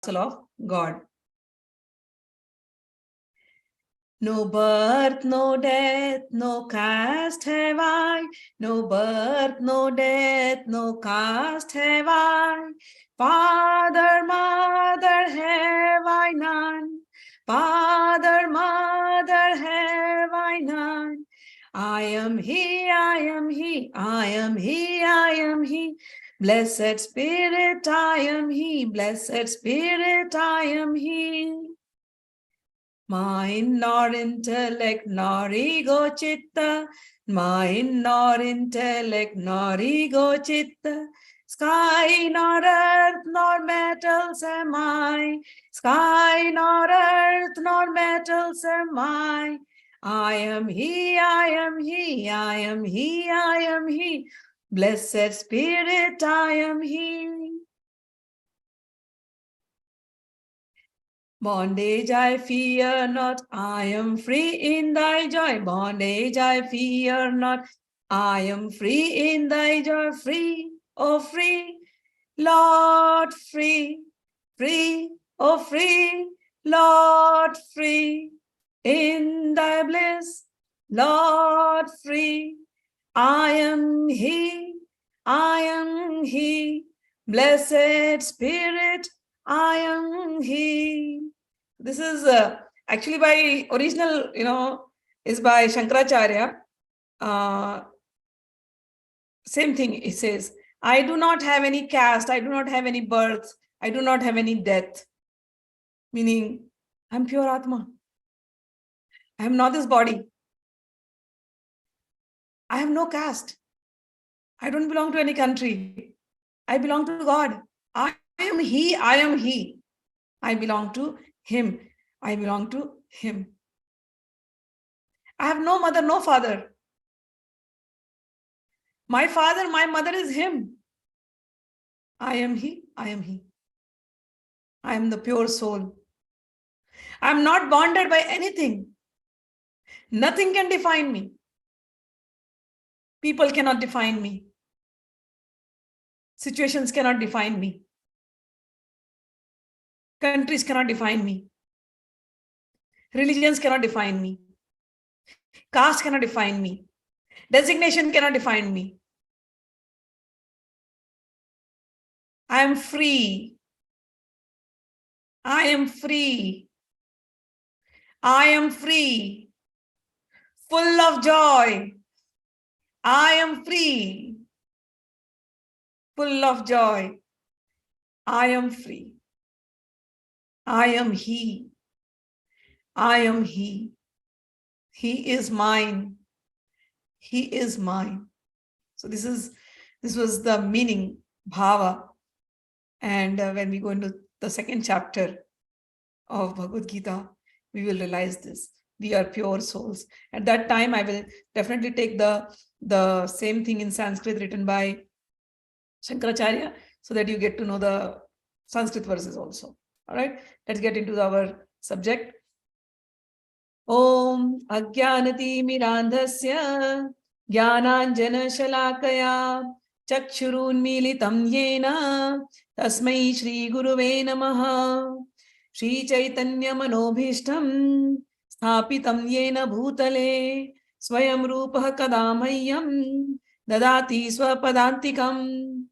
parcel of God. No birth, no death, no caste have I. No birth, no death, no caste have I. Father, mother have I none. Father, mother have I none. I am he, I am he, I am he, I am he. Blessed Spirit, I am he. Blessed Spirit, I am he. Mind nor intellect nor ego chitta, mind nor intellect nor ego chitta. Sky nor earth nor metals am I, sky nor earth nor metals am I. I am he, I am he, I am he, I am he. Blessed Spirit, I am he. Bondage I fear not, I am free in thy joy. Bondage I fear not, I am free in thy joy. Free, oh free, Lord free, free, oh free, Lord free. In thy bliss, Lord free. I am he, I am he. Blessed Spirit, I am he. This is actually by original, is by Shankaracharya. Same thing, it says, I do not have any caste, I do not have any birth, I do not have any death. Meaning, I'm pure Atma. I am not this body. I have no caste. I don't belong to any country. I belong to God. I am he, I am he. I belong to him. I belong to him. I have no mother, no father. My father, my mother is him. I am he, I am he. I am the pure soul. I am not bonded by anything. Nothing can define me. People cannot define me. Situations cannot define me. Countries cannot define me. Religions cannot define me. Caste cannot define me. Designation cannot define me. I am free. I am free. I am free. Full of joy. I am free. Full of joy. I am free. I am he. I am he. He is mine. He is mine. So this was the meaning, bhava. And when we go into the second chapter of Bhagavad Gita, we will realize this. We are pure souls. At that time, I will definitely take the same thing in Sanskrit written by Shankaracharya, so that you get to know the Sanskrit verses also. All right, let's get into our subject. Om ajïäna-timirändhasya jïänäïjana-çaläkayä cakñur yena tasmai Shri Guruve namaha. Shri Chaitanya manobhishtam sthapitam yena bhutale swayam rupah kadamayyam dadati swapadantikam.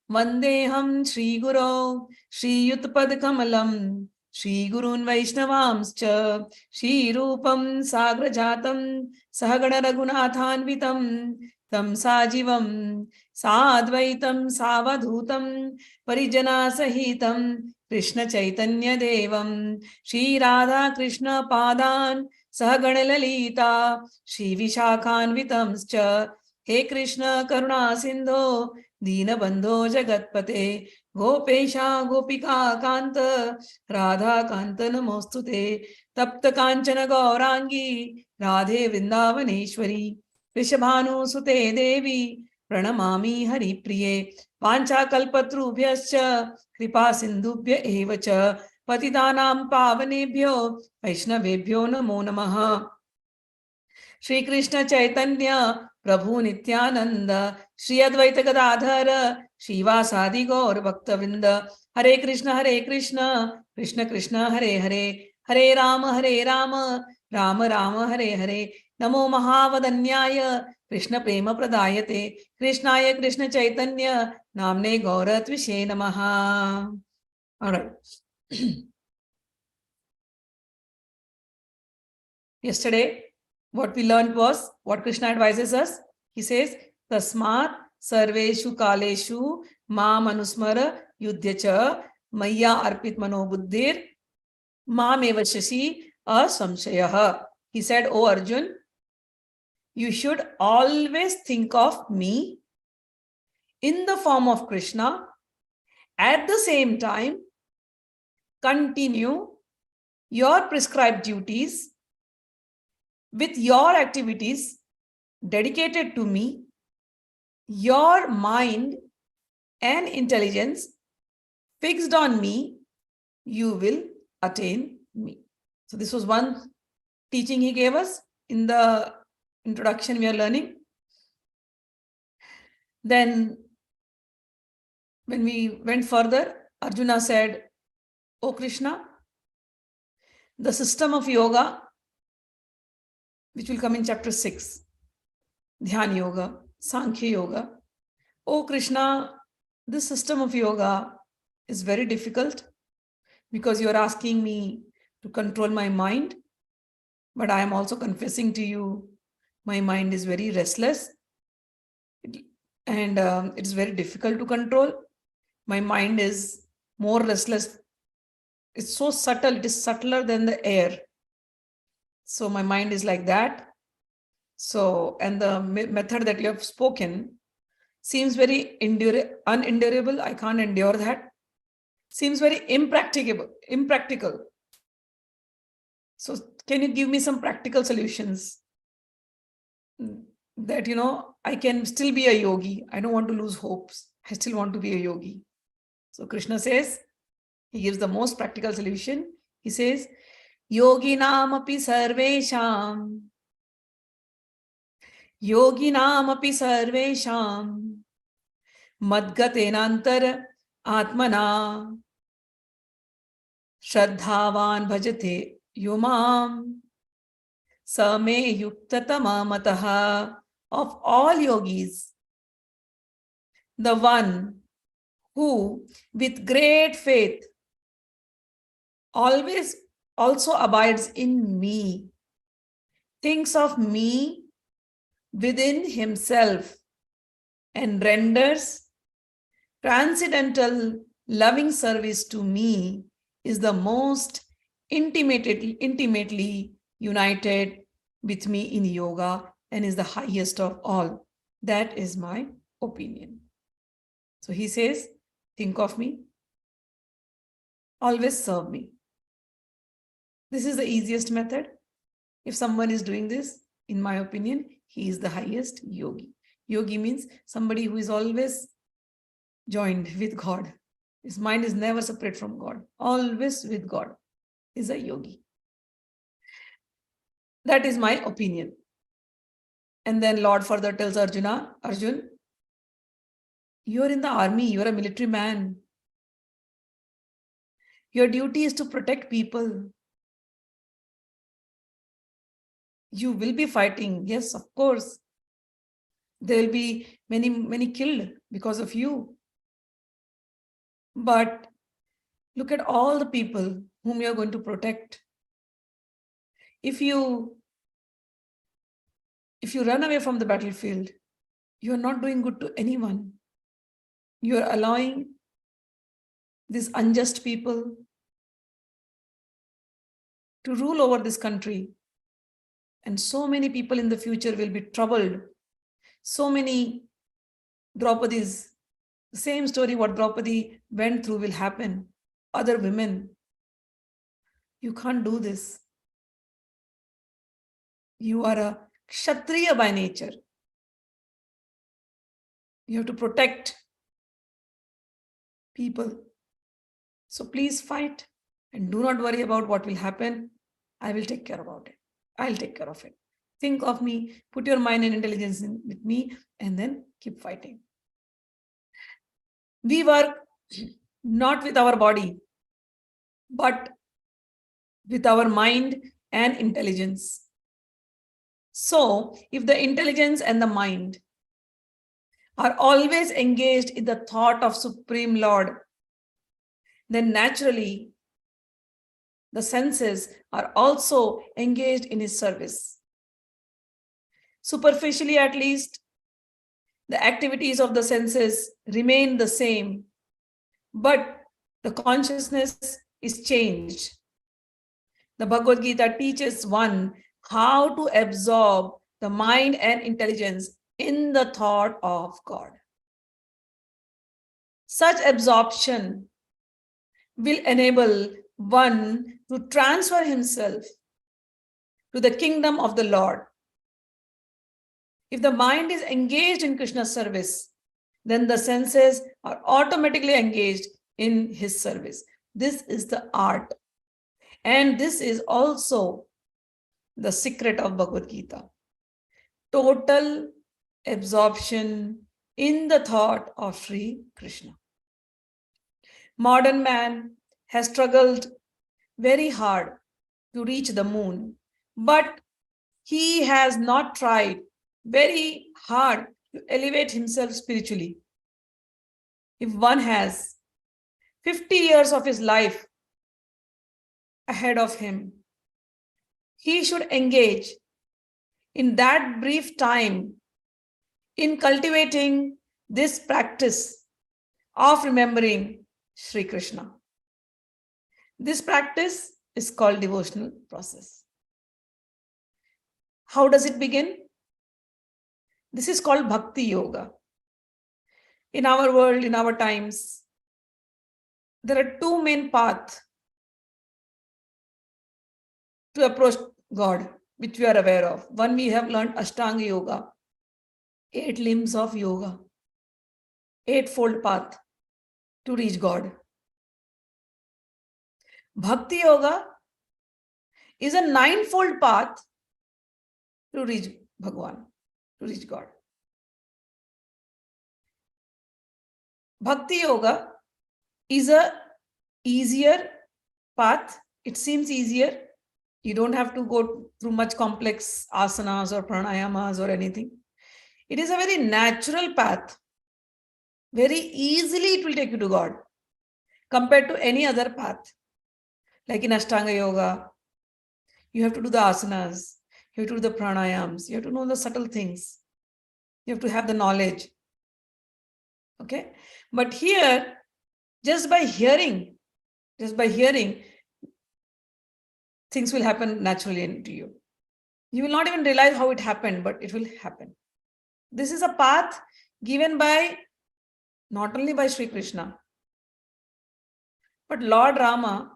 Vandeham Shri Guru Shri Yutpad Kamalam Shri Gurun Vaishnavamscha Shri Rupam Sagrajatam Sahagana Raghunathanvitam Tam Sajivam Sadvaitam Savadhutam Parijana Sahitam Krishna Chaitanya Devam Shri Radha Krishna Padan Sahagana Lalita Shri Vishakhanvitamscha. He Krishna Karuna Sindho Deenabandho Jagatpate Gopesha Gopika Kanta Radha Kanta Namostute Tapta Kanchana Gaurangi Radhe Vrindavaneshwari Vishabhanu Sute Devi Pranamami Hari Priye Pancha Kalpatrubhyascha Kripa Sindhubhya Evacha Patitanam Pavanebhyo Vaishnavebhyo Namo Namaha. Shri Krishna Chaitanya Prabhu Nityananda Shri Advaita Gadadhara Shivasadi Gaur Bhaktavinda Hare Krishna, Krishna Krishna, Hare Hare, Hare Rama, Rama Rama, Hare Hare. Namo Mahavadanyaya, Krishna Prema Pradayate, Krishnaya Krishna Chaitanya, Namne Gauratvishe Namaha. All right. Yesterday, what we learned was what Krishna advises us. He says, Tasmat Sarveshu Kaleshu Ma Manusmara Yudhyacha Maya Arpit Mano Buddhir Ma Mevashashi Asamshayaha. He said, O Arjun, you should always think of me in the form of Krishna. At the same time, continue your prescribed duties with your activities dedicated to me. Your mind and intelligence fixed on me, you will attain me. So this was one teaching he gave us in the introduction we are learning. Then when we went further, Arjuna said, O Krishna, the system of yoga, which will come in chapter 6, Dhyana Yoga, Sankhya Yoga. O Krishna, this system of yoga is very difficult because you are asking me to control my mind, but I am also confessing to you, my mind is very restless and it's very difficult to control. My mind is more restless. It's so subtle, it is subtler than the air. So my mind is like that. So, and the method that you have spoken seems very unendurable. I can't endure that. Seems very impractical. So can you give me some practical solutions that, I can still be a yogi. I don't want to lose hopes. I still want to be a yogi. So Krishna says, he gives the most practical solution. He says, Yoginam api sarvesham. Yoginam api sarvesham. Madgatenantar atmana. Shraddhavan bhajate yomam. Same yuktatama mataha. Of all yogis, the one who with great faith always also abides in me, thinks of me within himself and renders transcendental loving service to me, is the most intimately united with me in yoga and is the highest of all. That is my opinion. So he says, think of me, always serve me. This is the easiest method. If someone is doing this, in my opinion, he is the highest yogi. Yogi means somebody who is always joined with God. His mind is never separate from God, always with God, is a yogi. That is my opinion. And then Lord further tells Arjuna, Arjun, you are in the army, you are a military man. Your duty is to protect people. You will be fighting. Yes, of course. There will be many killed because of you. But look at all the people whom you are going to protect. If you run away from the battlefield, you are not doing good to anyone. You are allowing these unjust people to rule over this country. And so many people in the future will be troubled. So many Draupadis, the same story what Draupadi went through will happen. Other women. You can't do this. You are a Kshatriya by nature. You have to protect people. So please fight and do not worry about what will happen. I will take care about it. I'll take care of it. Think of me, put your mind and intelligence with me, and then keep fighting. We work not with our body, but with our mind and intelligence. So, if the intelligence and the mind are always engaged in the thought of Supreme Lord, then naturally the senses are also engaged in his service. Superficially, at least, the activities of the senses remain the same, but the consciousness is changed. The Bhagavad Gita teaches one how to absorb the mind and intelligence in the thought of God. Such absorption will enable one to transfer himself to the kingdom of the Lord. If the mind is engaged in Krishna's service, then the senses are automatically engaged in his service. This is the art. And this is also the secret of Bhagavad Gita. Total absorption in the thought of Sri Krishna. Modern man has struggled very hard to reach the moon, but he has not tried very hard to elevate himself spiritually. If one has 50 years of his life ahead of him, he should engage in that brief time in cultivating this practice of remembering Sri Krishna. This practice is called devotional process. How does it begin? This is called Bhakti Yoga. In our world, in our times, there are two main paths to approach God, which we are aware of. One, we have learned Ashtanga Yoga, 8 limbs of yoga, 8-fold path to reach God. Bhakti Yoga is a 9-fold path to reach Bhagwan, to reach God. Bhakti Yoga is a easier path. It seems easier. You don't have to go through much complex asanas or pranayamas or anything. It is a very natural path. Very easily it will take you to God compared to any other path. Like in Ashtanga Yoga, you have to do the asanas, you have to do the pranayams, you have to know the subtle things. You have to have the knowledge. Okay? But here, just by hearing, things will happen naturally to you. You will not even realize how it happened, but it will happen. This is a path given by, not only by Sri Krishna, but Lord Rama,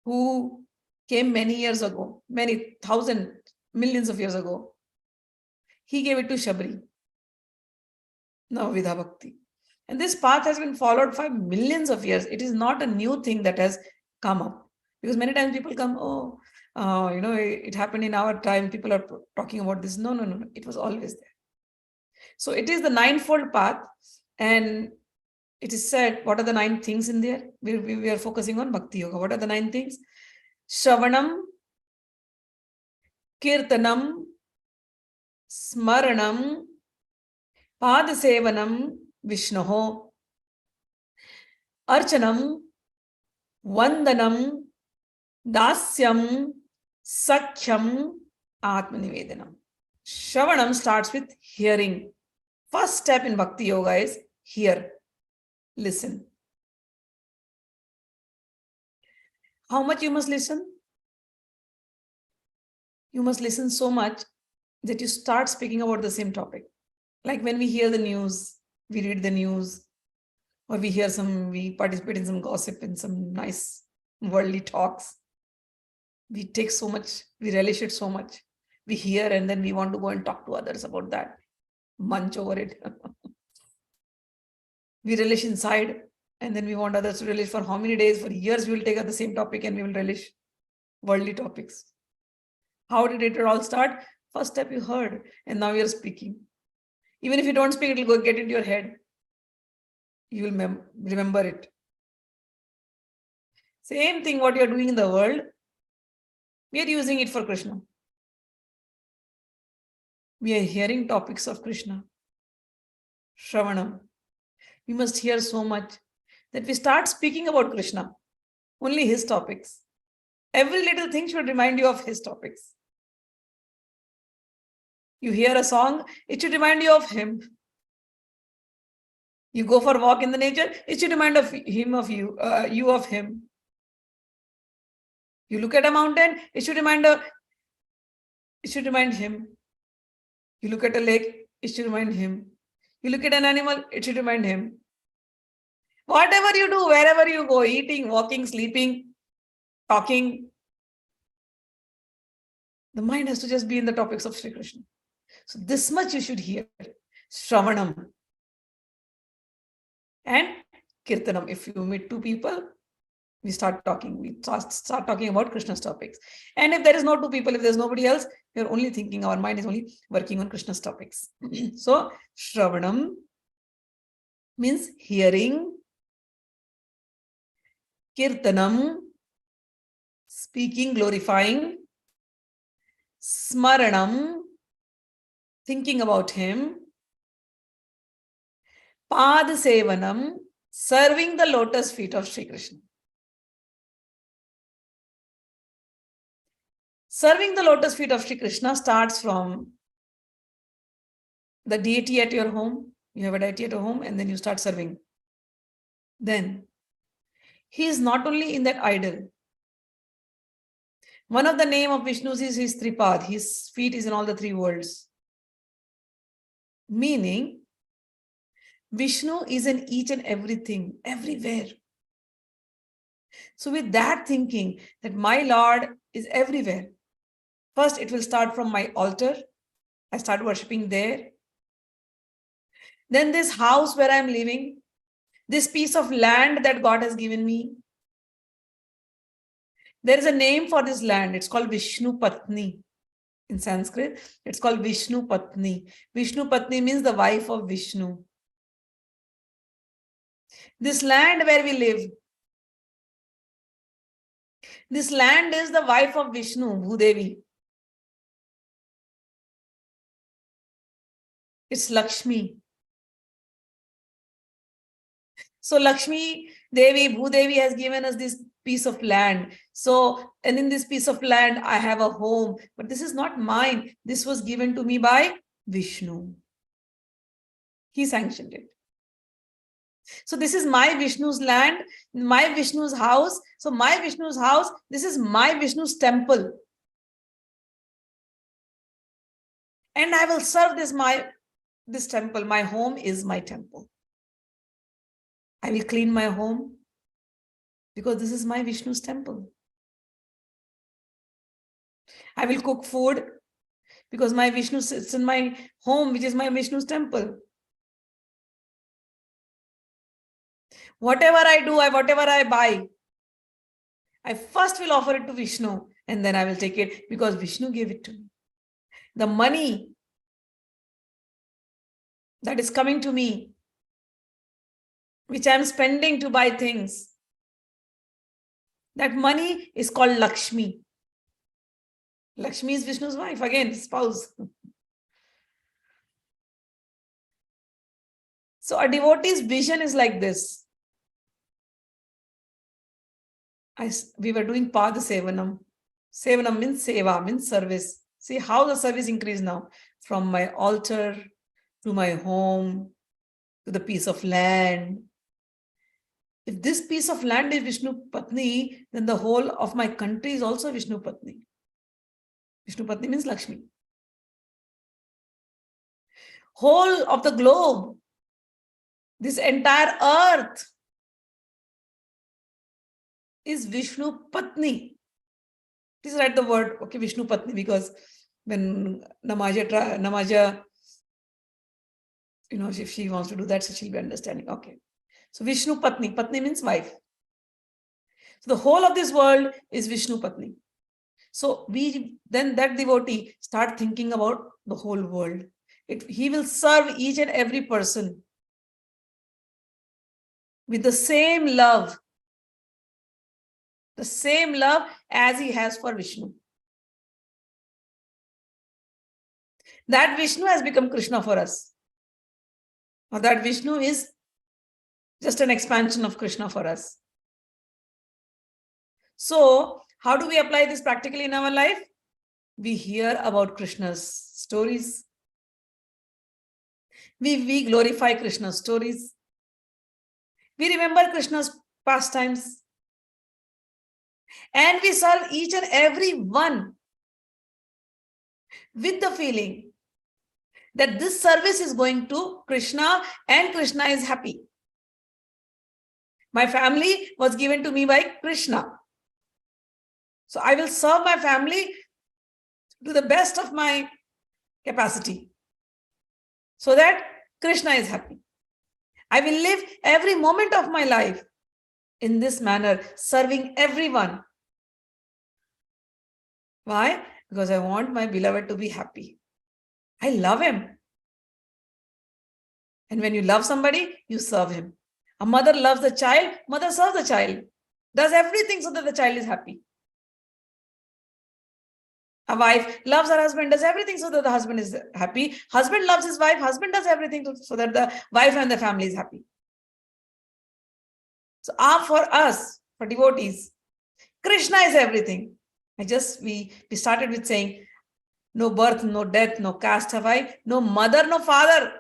who came many years ago, many thousand, millions of years ago. He gave it to Shabri, Navdha Bhakti. And this path has been followed for millions of years. It is not a new thing that has come up. Because many times people come, it happened in our time. People are talking about this. No. It was always there. So it is the 9-fold path. And it is said, what are the 9 things in there? We are focusing on Bhakti Yoga. What are the 9 things? Shravanam, Kirtanam, Smaranam, Padasevanam, Vishnoho, Archanam, Vandanam, Dasyam, Sakhyam, Atmanivedanam. Shravanam starts with hearing. First step in Bhakti Yoga is hear, listen. How much you must listen? You must listen so much that you start speaking about the same topic. Like when we hear the news, we read the news, or we participate in some gossip, in some nice worldly talks. We take so much, we relish it so much. We hear and then we want to go and talk to others about that. Munch over it. We relish inside and then we want others to relish for how many days, for years we will take up the same topic and we will relish worldly topics. How did it all start? First step you heard and now you're speaking. Even if you don't speak, it will go get into your head. You will remember it. Same thing what you are doing in the world, we are using it for Krishna. We are hearing topics of Krishna. Shravanam. We must hear so much that we start speaking about Krishna, only his topics. Every little thing should remind you of his topics. You hear a song, it should remind you of him. You go for a walk in the nature, it should remind of him of you, you of him. You look at a mountain, it should remind him. You look at a lake, it should remind him. You look at an animal, it should remind him. Whatever you do, wherever you go, eating, walking, sleeping, talking, the mind has to just be in the topics of Sri Krishna. So this much you should hear. Shravanam. And Kirtanam. If you meet two people, we start talking. We start talking about Krishna's topics. And if there is no two people, if there's nobody else, we're only thinking, our mind is only working on Krishna's topics. So Shravanam means hearing. Kirtanam, speaking, glorifying. Smaranam, thinking about him. Padasevanam, serving the lotus feet of Sri Krishna. Serving the lotus feet of Sri Krishna starts from the deity at your home. You have a deity at your home and then you start serving. Then he is not only in that idol. One of the name of Vishnu is his Tripad. His feet is in all the three worlds. Meaning, Vishnu is in each and everything, everywhere. So with that thinking that my Lord is everywhere, first it will start from my altar. I start worshipping there. Then this house where I'm living, this piece of land that God has given me. There is a name for this land. It's called Vishnu Patni. In Sanskrit, it's called Vishnu Patni. Vishnu Patni means the wife of Vishnu. This land where we live, this land is the wife of Vishnu, Bhudevi. It's Lakshmi. So Lakshmi Devi, Bhudevi has given us this piece of land. So, and in this piece of land, I have a home. But this is not mine. This was given to me by Vishnu. He sanctioned it. So this is my Vishnu's land, my Vishnu's house. So my Vishnu's house, this is my Vishnu's temple. And I will serve this temple. My home is my temple. I will clean my home because this is my Vishnu's temple. I will cook food because my Vishnu sits in my home, which is my Vishnu's temple. Whatever I do, whatever I buy, I first will offer it to Vishnu and then I will take it because Vishnu gave it to me. The money that is coming to me, which I am spending to buy things, that money is called Lakshmi. Lakshmi is Vishnu's wife, again, spouse. So a devotee's vision is like this. We were doing Pada Sevanam. Sevanam means seva, means service. See how the service increased now. From my altar to my home to the piece of land. If this piece of land is Vishnu Patni, then the whole of my country is also Vishnu Patni. Vishnu Patni means Lakshmi. Whole of the globe, this entire earth is Vishnu Patni. Please write the word, okay, Vishnu Patni, because when Namaja, if she wants to do that, so she'll be understanding. Okay. So Vishnu Patni. Patni means wife. So the whole of this world is Vishnu Patni. So then that devotee start thinking about the whole world. He will serve each and every person. with the same love as he has for Vishnu. That Vishnu has become Krishna for us. Or that Vishnu is just an expansion of Krishna for us. So, how do we apply this practically in our life? We hear about Krishna's stories. We glorify Krishna's stories. We remember Krishna's pastimes. And we serve each and every one with the feeling that this service is going to Krishna and Krishna is happy. My family was given to me by Krishna. So I will serve my family to the best of my capacity so that Krishna is happy. I will live every moment of my life in this manner, serving everyone. Why? Because I want my beloved to be happy. I love him. And when you love somebody, you serve him. A mother loves the child, mother serves the child, does everything so that the child is happy. A wife loves her husband, does everything so that the husband is happy. Husband loves his wife, husband does everything so that the wife and the family is happy. So for us, for devotees, Krishna is everything. We started with saying, no birth, no death, no caste have I, no mother, no father.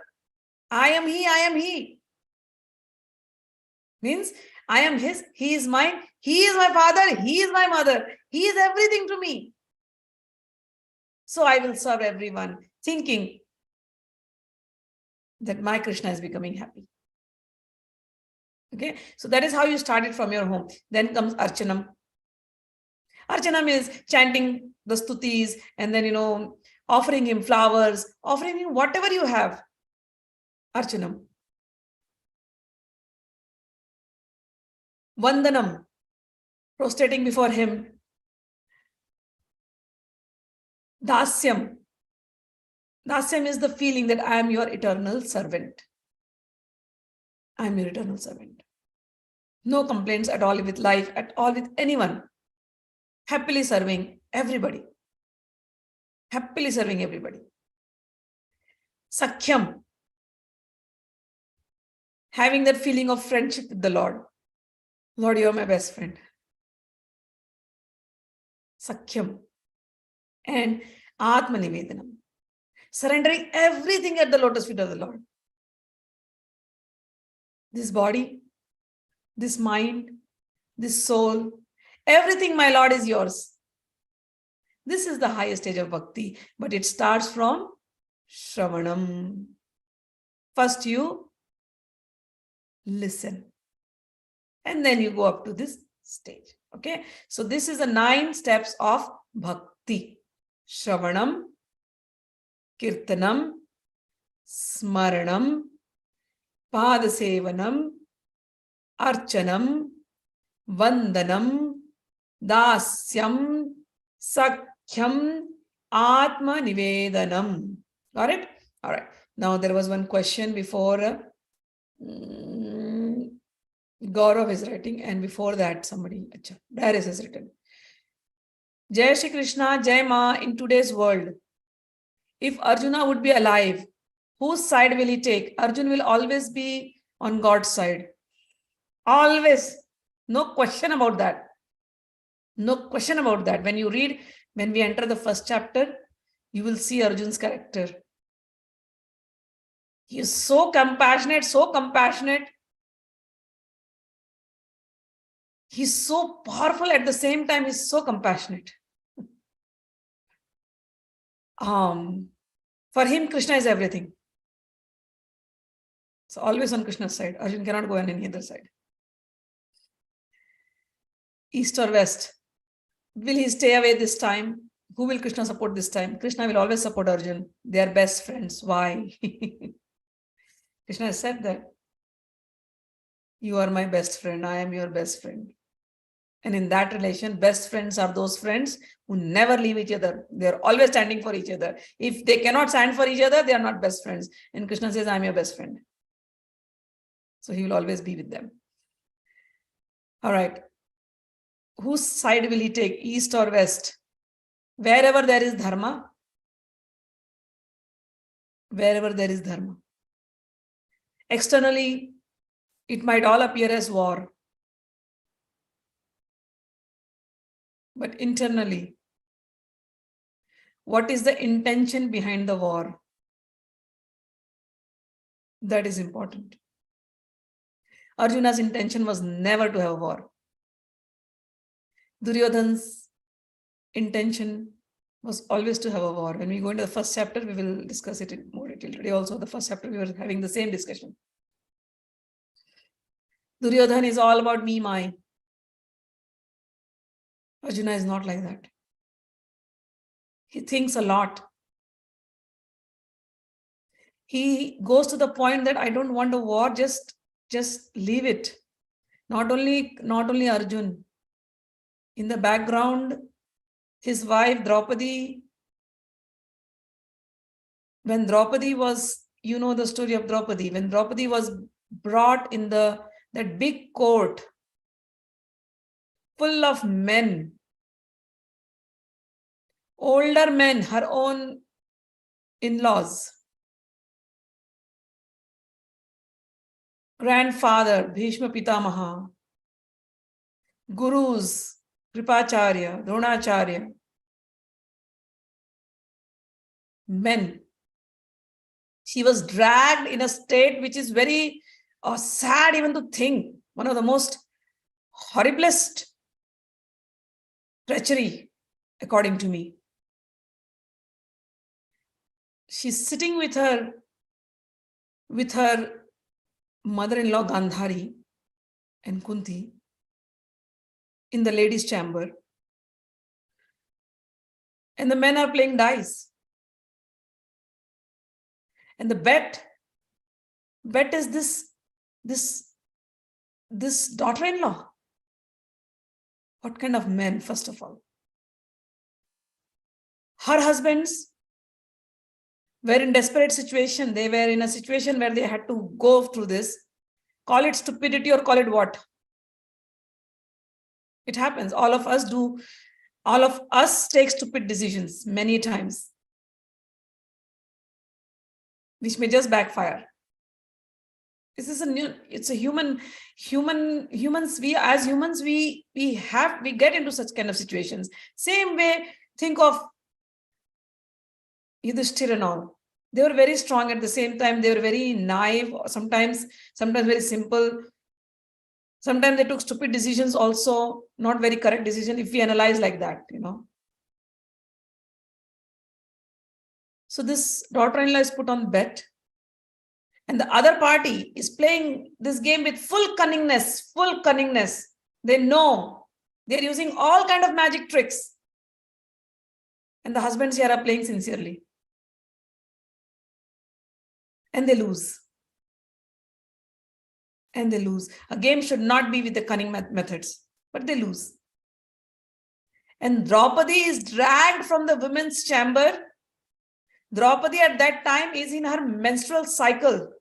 I am he. Means I am his, he is mine, he is my father, he is my mother, he is everything to me. So I will serve everyone, thinking that my Krishna is becoming happy. Okay, so that is how you started from your home. Then comes Archanam. Archanam is chanting the stutis and then, offering him flowers, offering him whatever you have. Archanam. Vandanam, prostrating before him. Dasyam. Dasyam is the feeling that I am your eternal servant. I am your eternal servant. No complaints at all with life, at all with anyone. Happily serving everybody. Happily serving everybody. Sakhyam. Having that feeling of friendship with the Lord. Lord, you are my best friend. Sakhyam. And Atmanivedanam. Surrendering everything at the lotus feet of the Lord. This body, this mind, this soul, everything, my Lord, is yours. This is the highest stage of bhakti, but it starts from Shravanam. First you listen, and then you go up to this stage. Okay, so this is the 9 steps of bhakti. Shravanam, Kirtanam, Smaranam, Padasevanam, Archanam, Vandanam, Dasyam, Sakhyam, Atmanivedanam. Got it? All right. Now there was one question before Gaurav is writing, and before that somebody, Darius has written. Jai Shri Krishna, Jai Ma. In today's world, if Arjuna would be alive, whose side will he take? Arjuna will always be on God's side. Always. No question about that. No question about that. When you read, when we enter the first chapter, you will see Arjuna's character. He is so compassionate, so compassionate. He's so powerful at the same time, he's so compassionate. For him, Krishna is everything. So always on Krishna's side. Arjuna cannot go on any other side. East or west. Will he stay away this time? Who will Krishna support this time? Krishna will always support Arjuna. They are best friends. Why? Krishna has said that. You are my best friend. I am your best friend. And in that relation, best friends are those friends who never leave each other. They are always standing for each other. If they cannot stand for each other, they are not best friends. And Krishna says, I am your best friend. So he will always be with them. All right. Whose side will he take, east or west? Wherever there is dharma, wherever there is dharma. Externally, it might all appear as war. But internally, what is the intention behind the war? That is important. Arjuna's intention was never to have a war. Duryodhan's intention was always to have a war. When we go into the first chapter, we will discuss it in more detail. Today also, the first chapter, we were having the same discussion. Duryodhan is all about me, my. Arjuna is not like that. He thinks a lot. He goes to the point that I don't want a war, just leave it. Not only Arjun. In the background, his wife Draupadi, when Draupadi was, you know the story of Draupadi, when Draupadi was brought in that big court full of men, older men, her own in-laws, grandfather, Bhishma Pitamaha, gurus, Kripacharya, Dronacharya, men. She was dragged in a state which is very sad even to think. One of the most horriblest treachery, according to me. She's sitting with her mother-in-law Gandhari and Kunti in the ladies' chamber. And the men are playing dice. And the bet is this daughter-in-law. What kind of men, first of all? Her husbands were in desperate situation. They were in a situation where they had to go through this. Call it stupidity or call it what? It happens. All of us do. All of us take stupid decisions many times, which may just backfire. This is it's a humans, we as humans, we get into such kind of situations. Same way, think of Yudhishthira and all. They were very strong, at the same time they were very naive, sometimes very simple. Sometimes they took stupid decisions also, not very correct decision if we analyze like that, you know. So this daughter-in-law is put on bet. And the other party is playing this game with full cunningness. They know they're using all kind of magic tricks. And the husbands here are playing sincerely. And they lose. A game should not be with the cunning methods, but they lose. And Draupadi is dragged from the women's chamber. Draupadi at that time is in her menstrual cycle.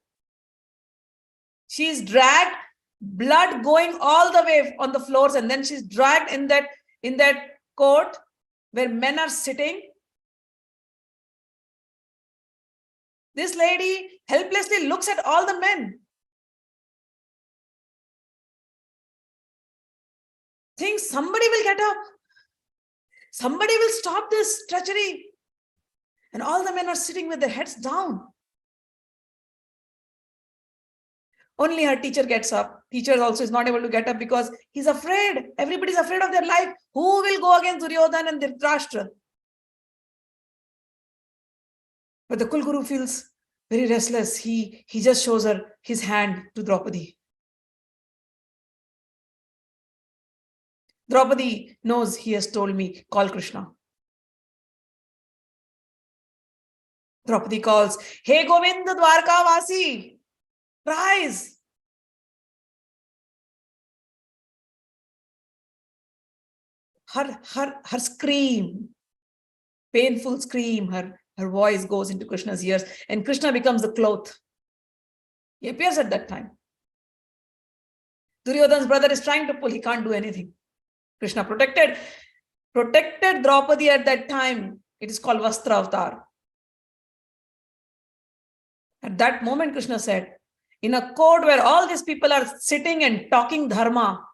She is dragged, blood going all the way on the floors, and then she's dragged in that court where men are sitting. This lady helplessly looks at all the men. Thinks somebody will get up. Somebody will stop this treachery. And all the men are sitting with their heads down. Only her teacher gets up. Teacher also is not able to get up because he's afraid. Everybody's afraid of their life. Who will go against Duryodhan and Dhritarashtra? But the Kulguru feels very restless. He just shows her his hand to Draupadi. Draupadi knows he has told me, call Krishna. Draupadi calls, Hey Govinda Dwarka Vasi, rise. Her scream, painful scream, her voice goes into Krishna's ears, and Krishna becomes the cloth. He appears at that time. Duryodhan's brother is trying to pull, he can't do anything. Krishna protected Draupadi at that time. It is called Vastra Avatar. At that moment, Krishna said, in a court where all these people are sitting and talking dharma,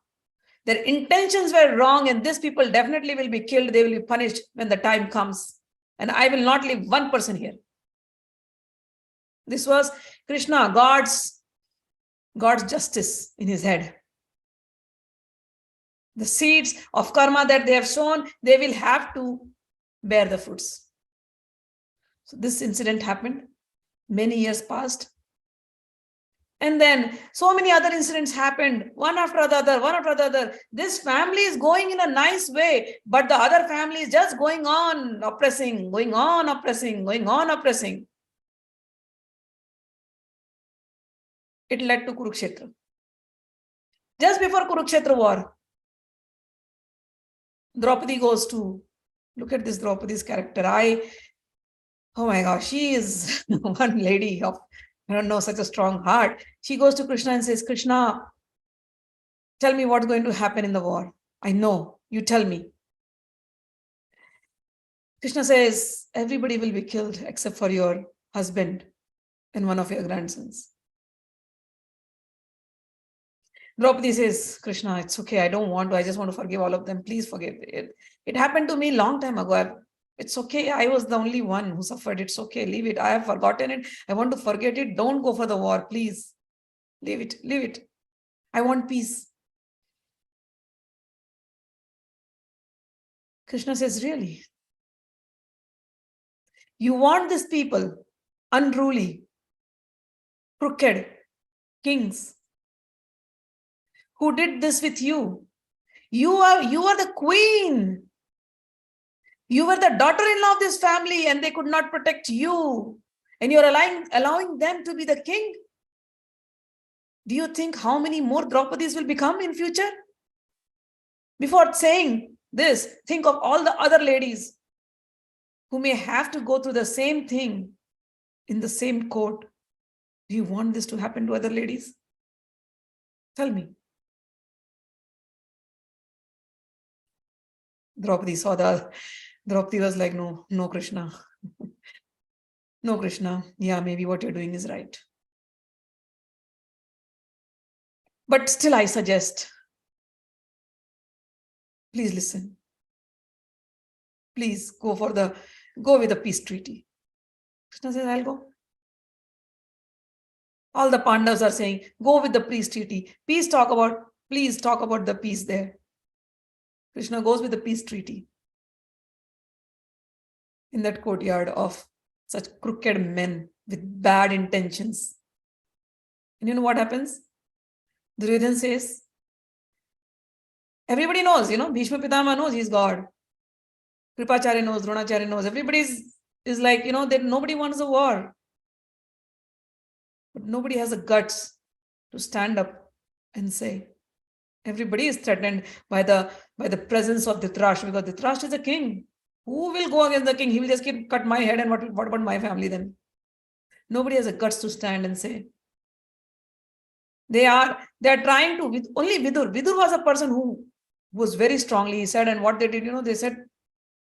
their intentions were wrong, and these people definitely will be killed. They will be punished when the time comes. And I will not leave one person here. This was Krishna, God's justice in his head. The seeds of karma that they have sown, they will have to bear the fruits. So this incident happened. Many years passed. And then so many other incidents happened, one after the other. This family is going in a nice way, but the other family is just going on oppressing. It led to Kurukshetra. Just before Kurukshetra war, Draupadi goes to, look at this Draupadi's character. Oh my gosh, she is one lady of, I don't know, such a strong heart. She goes to Krishna and says, Krishna, tell me what's going to happen in the war. I know, you tell me. Krishna says, everybody will be killed except for your husband and one of your grandsons. Draupadi says, Krishna, it's okay. I don't want to. I just want to forgive all of them. Please forgive it. It happened to me a long time ago. It's okay. I was the only one who suffered. It's okay. Leave it. I have forgotten it. I want to forget it. Don't go for the war. Please. Leave it. Leave it. I want peace. Krishna says, really? You want these people, unruly, crooked, kings, who did this with you? You are the queen. You were the daughter-in-law of this family, and they could not protect you. And you're allowing them to be the king. Do you think how many more Draupadis will become in future? Before saying this, think of all the other ladies who may have to go through the same thing in the same court. Do you want this to happen to other ladies? Tell me. Draupadi was like, no, Krishna. No, Krishna. Yeah, maybe what you're doing is right. But still, I suggest, please listen. Please go with the peace treaty. Krishna says, I'll go. All the Pandavas are saying, go with the peace treaty. Please talk about the peace there. Krishna goes with the peace treaty in that courtyard of such crooked men with bad intentions. And you know what happens? Duryodhan says, everybody knows, Bhishma Pitama knows he's God. Kripacharya knows, Dronacharya knows. Everybody is like, that nobody wants a war. But nobody has the guts to stand up and say. Everybody is threatened by the presence of Dhritarashtra, because Dhritarashtra is a king. Who will go against the king? He will just cut my head, and what about my family then? Nobody has the guts to stand and say. They are trying to, with only Vidur. Vidur was a person who was very strongly, he said, and what they did, they said,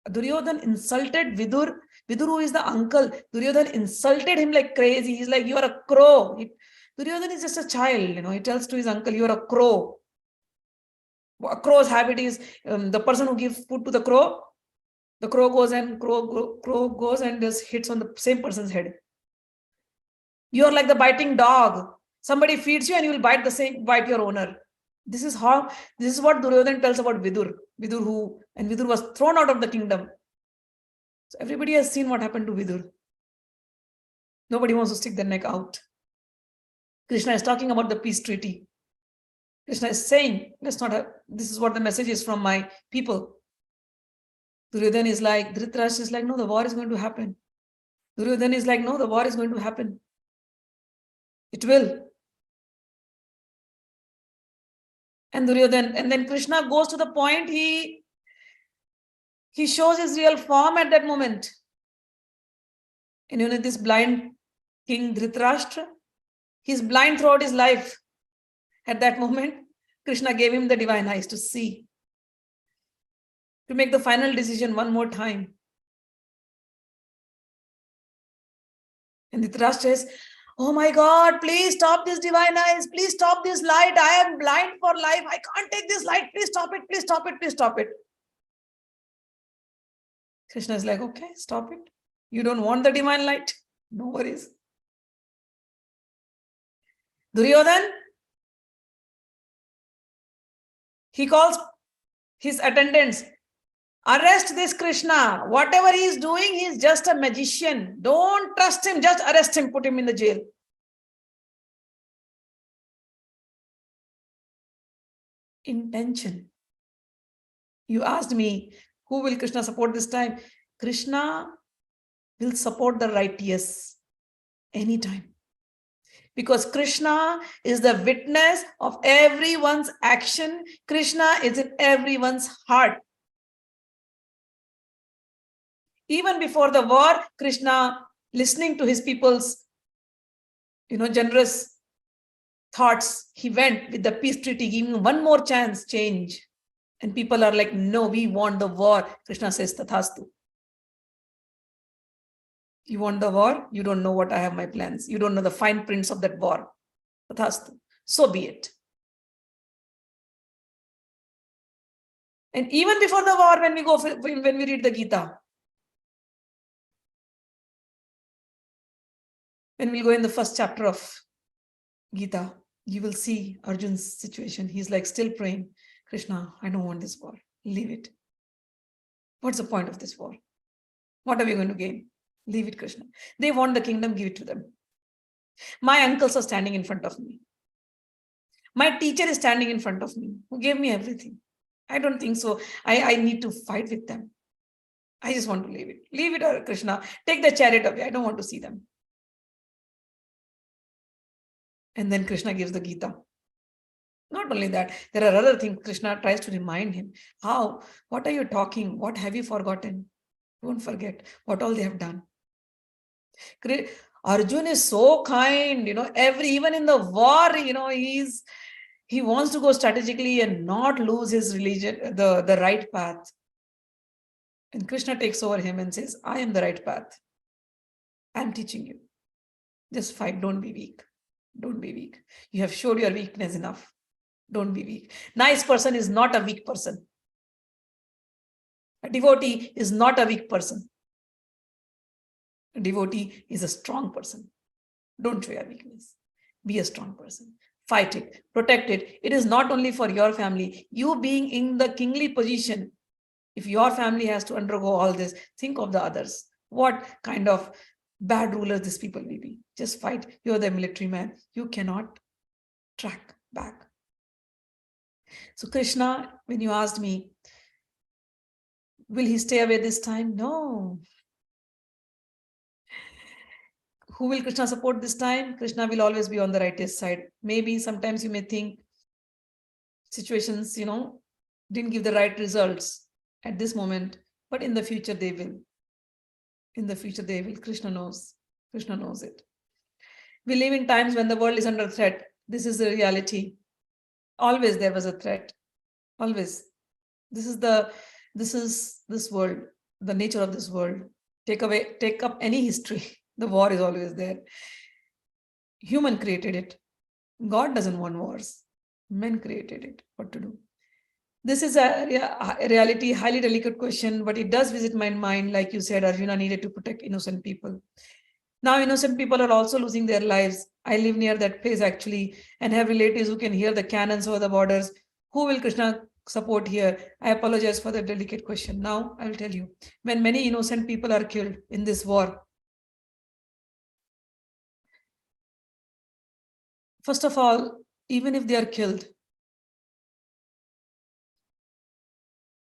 Duryodhan insulted Vidur. Vidur, who is the uncle, Duryodhan insulted him like crazy. He's like, you are a crow. Duryodhan is just a child, he tells to his uncle, you are a crow. A crow's habit is the person who gives food to the crow goes and just hits on the same person's head. You are like the biting dog. Somebody feeds you and you will bite your owner. This is what Duryodhan tells about Vidur. Vidur was thrown out of the kingdom. So everybody has seen what happened to Vidur. Nobody wants to stick their neck out. Krishna is talking about the peace treaty. Krishna is saying, this is what the message is from my people. Duryodhan is like, Dhritarashtra is like, no, the war is going to happen. Duryodhan is like, no, the war is going to happen. It will. And then Krishna goes to the point, he shows his real form at that moment. And this blind king Dhritarashtra, he's blind throughout his life. At that moment, Krishna gave him the divine eyes to see, to make the final decision one more time. And Dhritarashtra says, oh my God, please stop this divine eyes. Please stop this light. I am blind for life. I can't take this light. Please stop it. Please stop it. Please stop it. Krishna is like, okay, stop it. You don't want the divine light? No worries. Duryodhan, he calls his attendants, arrest this Krishna. Whatever he is doing, he is just a magician. Don't trust him. Just arrest him. Put him in the jail. Intention. You asked me, who will Krishna support this time? Krishna will support the righteous anytime. Because Krishna is the witness of everyone's action. Krishna is in everyone's heart. Even before the war, Krishna, listening to his people's, generous thoughts, he went with the peace treaty, giving one more chance, change. And people are like, no, we want the war. Krishna says, Tathastu. You want the war? You don't know what I have my plans. You don't know the fine prints of that war. Tathastu. So be it. And even before the war, when we read the Gita, when we go in the first chapter of Gita, you will see Arjun's situation. He's like still praying, Krishna, I don't want this war. Leave it. What's the point of this war? What are we going to gain? Leave it, Krishna. They want the kingdom, give it to them. My uncles are standing in front of me. My teacher is standing in front of me, who gave me everything. I don't think so. I need to fight with them. I just want to leave it. Leave it, Krishna. Take the chariot away. I don't want to see them. And then Krishna gives the Gita. Not only that, there are other things Krishna tries to remind him. How? What are you talking? What have you forgotten? Don't forget what all they have done. Arjuna is so kind, even in the war, he wants to go strategically and not lose his religion, the right path. And Krishna takes over him and says, I am the right path. I'm teaching you. Just fight. Don't be weak. Don't be weak. You have showed your weakness enough. Don't be weak. Nice person is not a weak person. A devotee is not a weak person. A devotee is a strong person. Don't show your weakness. Be a strong person. Fight it. Protect it. It is not only for your family. You being in the kingly position, if your family has to undergo all this, think of the others. What kind of bad rulers these people may be. Just fight. You're the military man. You cannot track back. So Krishna, when you asked me, will he stay away this time? No. Who will Krishna support this time? Krishna will always be on the righteous side. Maybe sometimes you may think situations, didn't give the right results at this moment, but in the future they will. In the future they will. Krishna knows. Krishna knows it. We live in times when the world is under threat. This is the reality. Always there was a threat. Always. This is this world, the nature of this world. Take up any history. The war is always there. Human created it. God doesn't want wars. Men created it. What to do? This is a reality, highly delicate question, but it does visit my mind. Like you said, Arjuna needed to protect innocent people. Now innocent people are also losing their lives. I live near that place actually and have relatives who can hear the cannons over the borders. Who will Krishna support here? I apologize for the delicate question. Now I will tell you, when many innocent people are killed in this war, first of all, even if they are killed,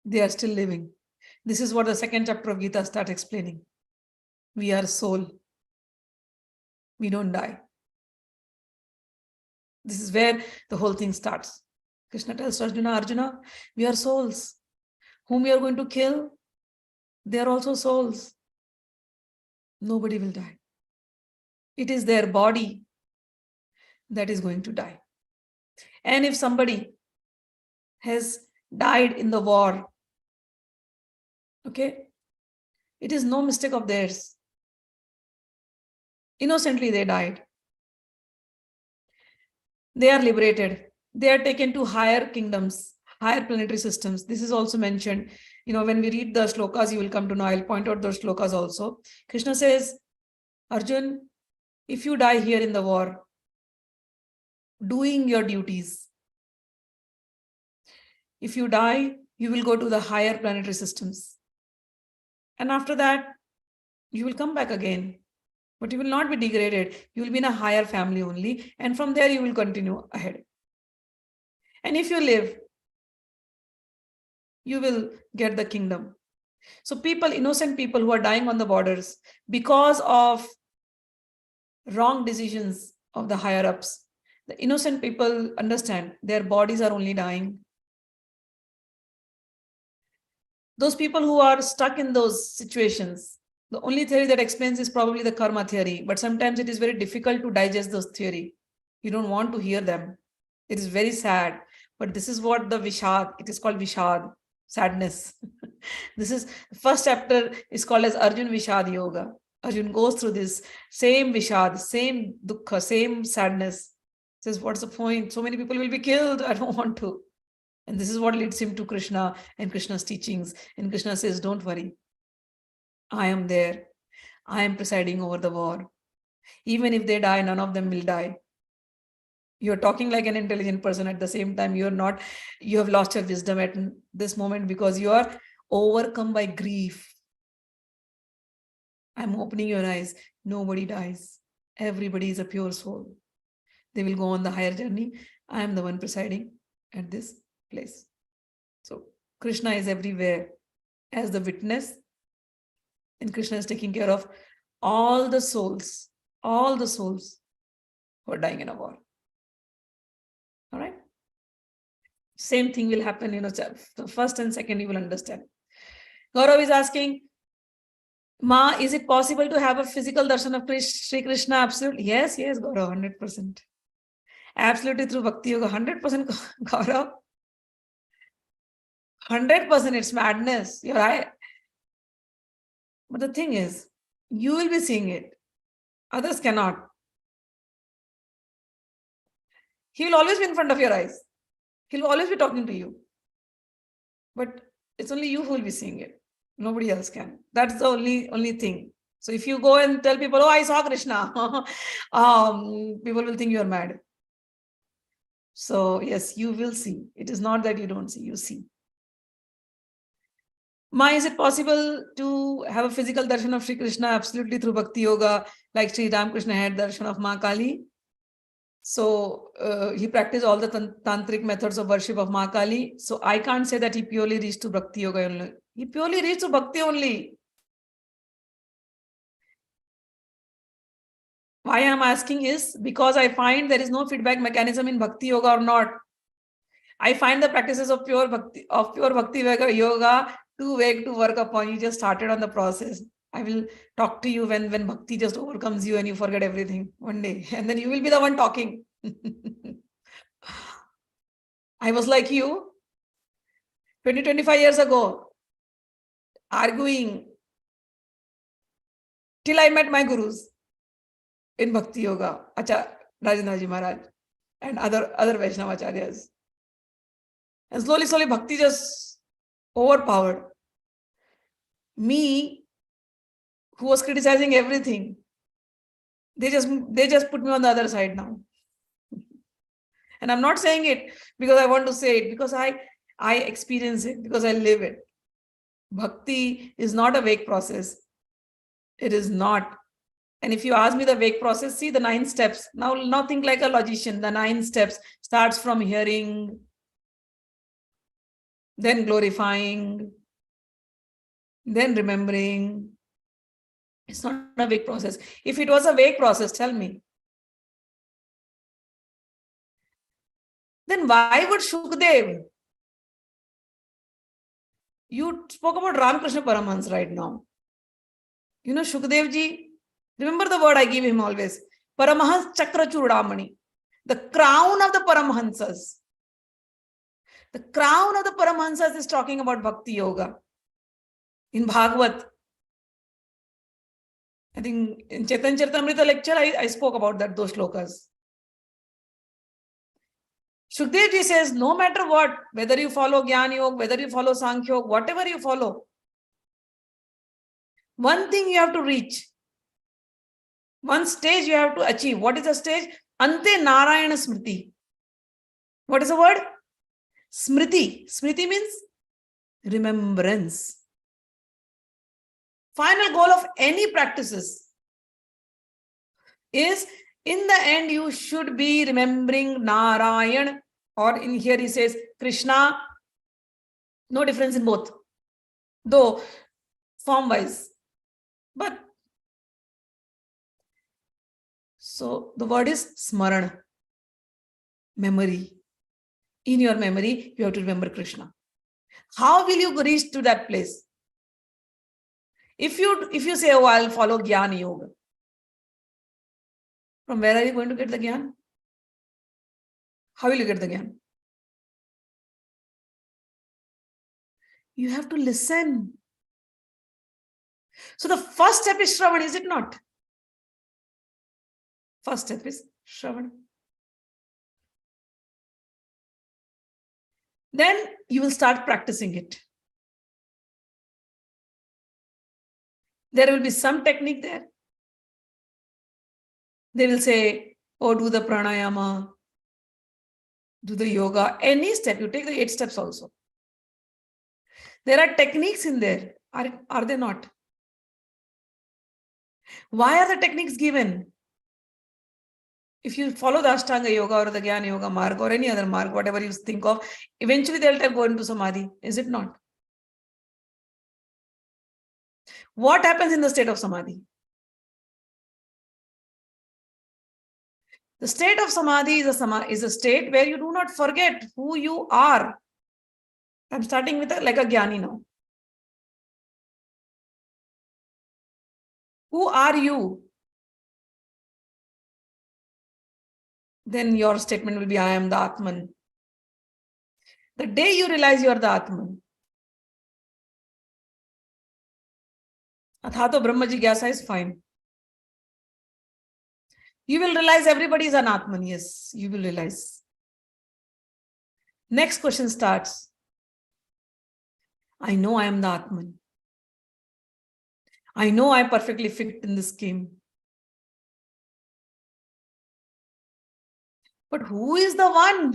they are still living. This is what the second chapter of Gita starts explaining. We are soul. We don't die. This is where the whole thing starts. Krishna tells Arjuna, we are souls. Whom we are going to kill, they are also souls. Nobody will die. It is their body that is going to die. And if somebody has died in the war. Okay? It is no mistake of theirs. Innocently they died. They are liberated. They are taken to higher kingdoms, higher planetary systems. This is also mentioned. When we read the shlokas, you will come to know. I'll point out those shlokas also. Krishna says, Arjun, if you die here in the war, doing your duties, if you die, you will go to the higher planetary systems. And after that, you will come back again. But you will not be degraded. You will be in a higher family only. And from there, you will continue ahead. And if you live, you will get the kingdom. So people, innocent people who are dying on the borders because of wrong decisions of the higher ups, the innocent people understand their bodies are only dying. Those people who are stuck in those situations, the only theory that explains is probably the karma theory, but sometimes it is very difficult to digest those theory. You don't want to hear them. It is very sad, but this is what the Vishad, it is called Vishad, sadness. This is, the first chapter is called as Arjun Vishad Yoga. Arjun goes through this same Vishad, same dukkha, same sadness. Says, what's the point? So many people will be killed. I don't want to. And this is what leads him to Krishna and Krishna's teachings. And Krishna says, don't worry. I am there. I am presiding over the war. Even if they die, none of them will die. You're talking like an intelligent person. At the same time, you have lost your wisdom at this moment because you are overcome by grief. I'm opening your eyes. Nobody dies. Everybody is a pure soul. They will go on the higher journey. I am the one presiding at this place. So Krishna is everywhere as the witness. And Krishna is taking care of all the souls who are dying in a war. All right? Same thing will happen, the first and second you will understand. Gaurav is asking, Ma, is it possible to have a physical darshan of Sri Krishna? Absolutely. Yes, Gaurav, 100%. Absolutely through Bhakti Yoga, 100% Gaurav. 100%, it's madness. You're right. But the thing is, you will be seeing it. Others cannot. He will always be in front of your eyes. He will always be talking to you. But it's only you who will be seeing it. Nobody else can. That's the only thing. So if you go and tell people, oh, I saw Krishna, people will think you're mad. So yes, you will see. It is not that you don't see, you see. Ma, is it possible to have a physical darshan of Sri Krishna? Absolutely, through Bhakti Yoga, like Sri Ramkrishna had darshan of Ma Kali. So he practiced all the tantric methods of worship of Ma Kali. So I can't say that he purely reached to Bhakti Yoga only. He purely reached to Bhakti only. Why I'm asking is because I find there is no feedback mechanism in Bhakti Yoga or not. I find the practices of pure Bhakti Yoga too vague to work upon. You just started on the process. I will talk to you when Bhakti just overcomes you and you forget everything one day. And then you will be the one talking. I was like you 20-25 years ago, arguing till I met my gurus in Bhakti Yoga, Rajendraji Maharaj and other Vaishnavacharyas. And slowly Bhakti just overpowered me, who was criticizing everything. They just put me on the other side now. And I'm not saying it because I want to say it, because I experience it, because I live it. Bhakti is not a vague process. It is not. And if you ask me the vague process, see the 9 steps. Now think like a logician. The 9 steps starts from hearing, then glorifying, then remembering. It's not a vague process. If it was a vague process, tell me. Then why would Shukdev? You spoke about Ramkrishna Paramhans right now. Shukdev ji, remember the word I give him always. Paramhans Chakra Chudamani. The crown of the Paramhansas. The crown of the Paramhansas is talking about Bhakti Yoga. In Bhagavad, I think in Chaitanya Charitamrita lecture, I spoke about that, those shlokas. Shukdev ji says, no matter what, whether you follow Jnana Yoga, whether you follow Sankhya Yoga, whatever you follow, one thing you have to reach, one stage you have to achieve. What is the stage? Ante Narayana Smriti. What is the word? Smriti. Smriti means remembrance. Final goal of any practices is, in the end, you should be remembering Narayan, or in here he says Krishna. No difference in both, though form wise. But so the word is smarana, memory. In your memory, you have to remember Krishna. How will you reach to that place? If you say, oh, I'll follow Jnana Yoga, from where are you going to get the Jnana? How will you get the Jnana? You have to listen. So the first step is Shravan, is it not? First step is Shravan. Then you will start practicing it. There will be some technique there. They will say, oh, do the pranayama, do the yoga, any step. You take the 8 steps also. There are techniques in there. Are they not? Why are the techniques given? If you follow the Ashtanga Yoga or the Jnana Yoga marg or any other marg, whatever you think of, eventually they'll go into Samadhi. Is it not? What happens in the state of Samadhi? The state of Samadhi is a state where you do not forget who you are. I'm starting with like a Jnani now. Who are you? Then your statement will be, I am the Atman. The day you realize you are the Atman, Athato Brahma Jigyasa is fine. You will realize everybody is an Atman. Yes, you will realize. Next question starts. I know I am the Atman. I know I perfectly fit in this scheme. But who is the one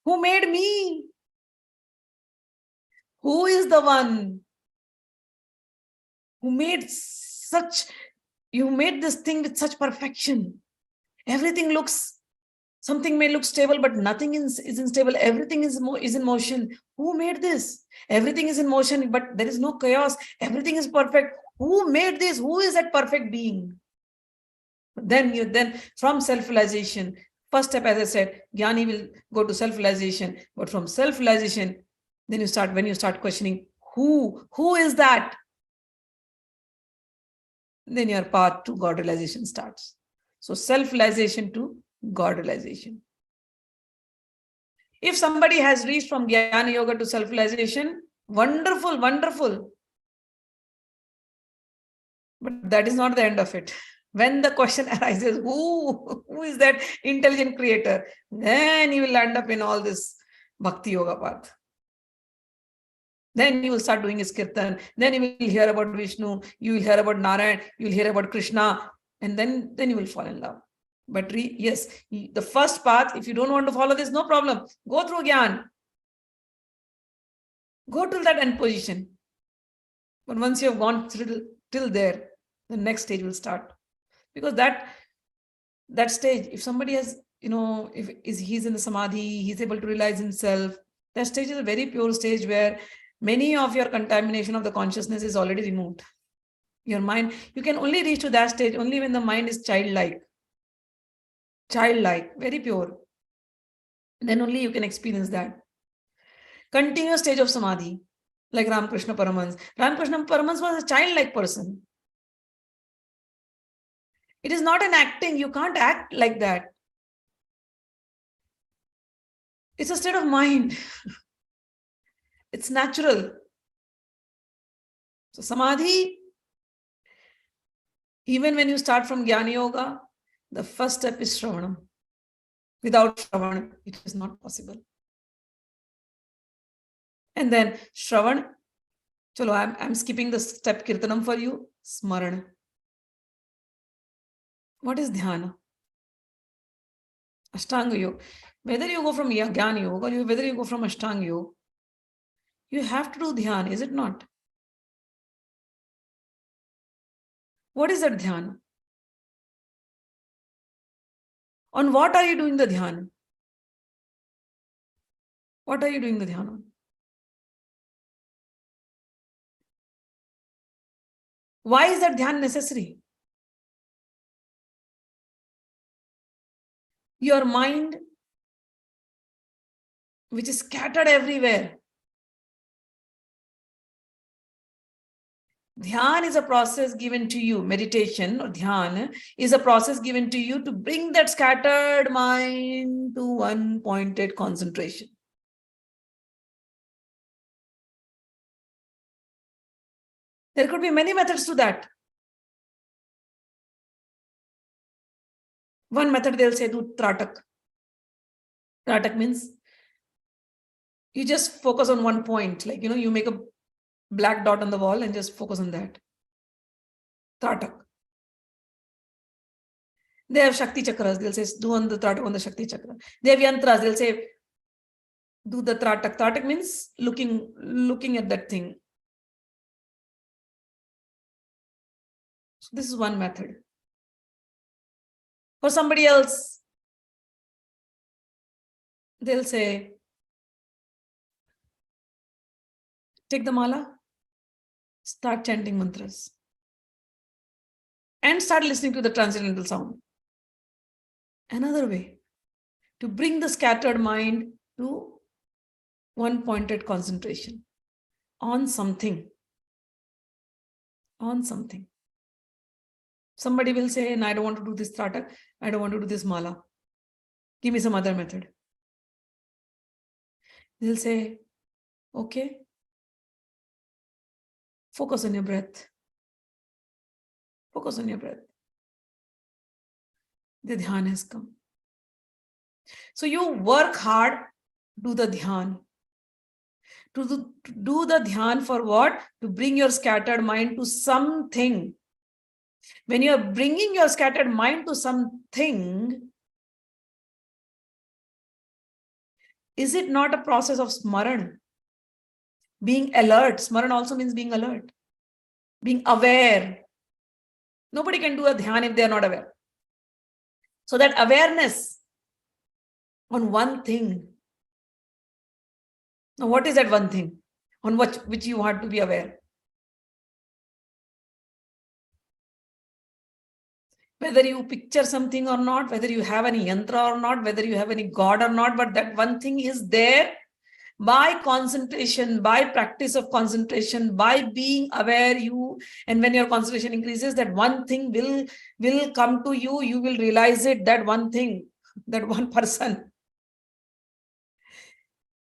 who made me? Who is the one who made you made this thing with such perfection? Everything something may look stable, but nothing is unstable. Everything is in motion. Who made this? Everything is in motion, but there is no chaos. Everything is perfect. Who made this? Who is that perfect being? Then from self-realization, first step, as I said, Jnani will go to self-realization. But from self-realization, then when you start questioning, who is that? Then your path to God realization starts. So self-realization to God realization. If somebody has reached from Jnana Yoga to self-realization, wonderful, wonderful. But that is not the end of it. When the question arises, who is that intelligent creator? Then you will end up in all this Bhakti Yoga path. Then you will start doing his kirtan. Then you will hear about Vishnu. You will hear about Narayan. You will hear about Krishna. And then you will fall in love. But yes, the first path, if you don't want to follow this, no problem. Go through Gyan. Go till that end position. But once you have gone till there, the next stage will start. Because that stage, if somebody has, if he's in the Samadhi, he's able to realize himself, that stage is a very pure stage where many of your contamination of the consciousness is already removed. Your mind, you can only reach to that stage only when the mind is childlike, very pure. Then only you can experience that. Continuous stage of Samadhi, like Ramkrishna Paramhans. Ramkrishna Paramhans was a childlike person. It is not an acting. You can't act like that. It's a state of mind. It's natural. So Samadhi, even when you start from Jnana Yoga, the first step is Shravanam. Without Shravan, it is not possible. And then Shravan, chalo, I'm skipping the step Kirtanam for you. Smarana. What is Dhyana? Ashtanga Yoga. Whether you go from Jnana Yoga or whether you go from Ashtanga Yoga, you have to do Dhyana, is it not? What is that Dhyana? On what are you doing the Dhyana? What are you doing the Dhyana on? Why is that Dhyana necessary? Your mind, which is scattered everywhere. Dhyan is a process given to you. Meditation or dhyan is a process given to you to bring that scattered mind to one pointed concentration. There could be many methods to that. One method they'll say do tratak. Tratak means you just focus on one point. Like, you make a black dot on the wall and just focus on that. Tratak. They have Shakti chakras. They'll say do on the tratak on the Shakti chakra. They have yantras. They'll say do the tratak. Tratak means looking at that thing. So this is one method. For somebody else, they'll say, take the mala, start chanting mantras, and start listening to the transcendental sound. Another way to bring the scattered mind to one pointed concentration on something. On something. Somebody will say, and I don't want to do this tratak, I don't want to do this mala. Give me some other method. They'll say, okay, focus on your breath. Focus on your breath. The dhyan has come. So you work hard, do the dhyan. To do the dhyan for what? To bring your scattered mind to something. When you are bringing your scattered mind to something, is it not a process of smaran? Being alert. Smaran also means being alert. Being aware. Nobody can do a dhyan if they are not aware. So that awareness on one thing. Now, what is that one thing on which you want to be aware? Whether you picture something or not, whether you have any yantra or not, whether you have any god or not, but that one thing is there by concentration, by practice of concentration, by being aware and when your concentration increases, that one thing will come to you, you will realize it, that one thing, that one person.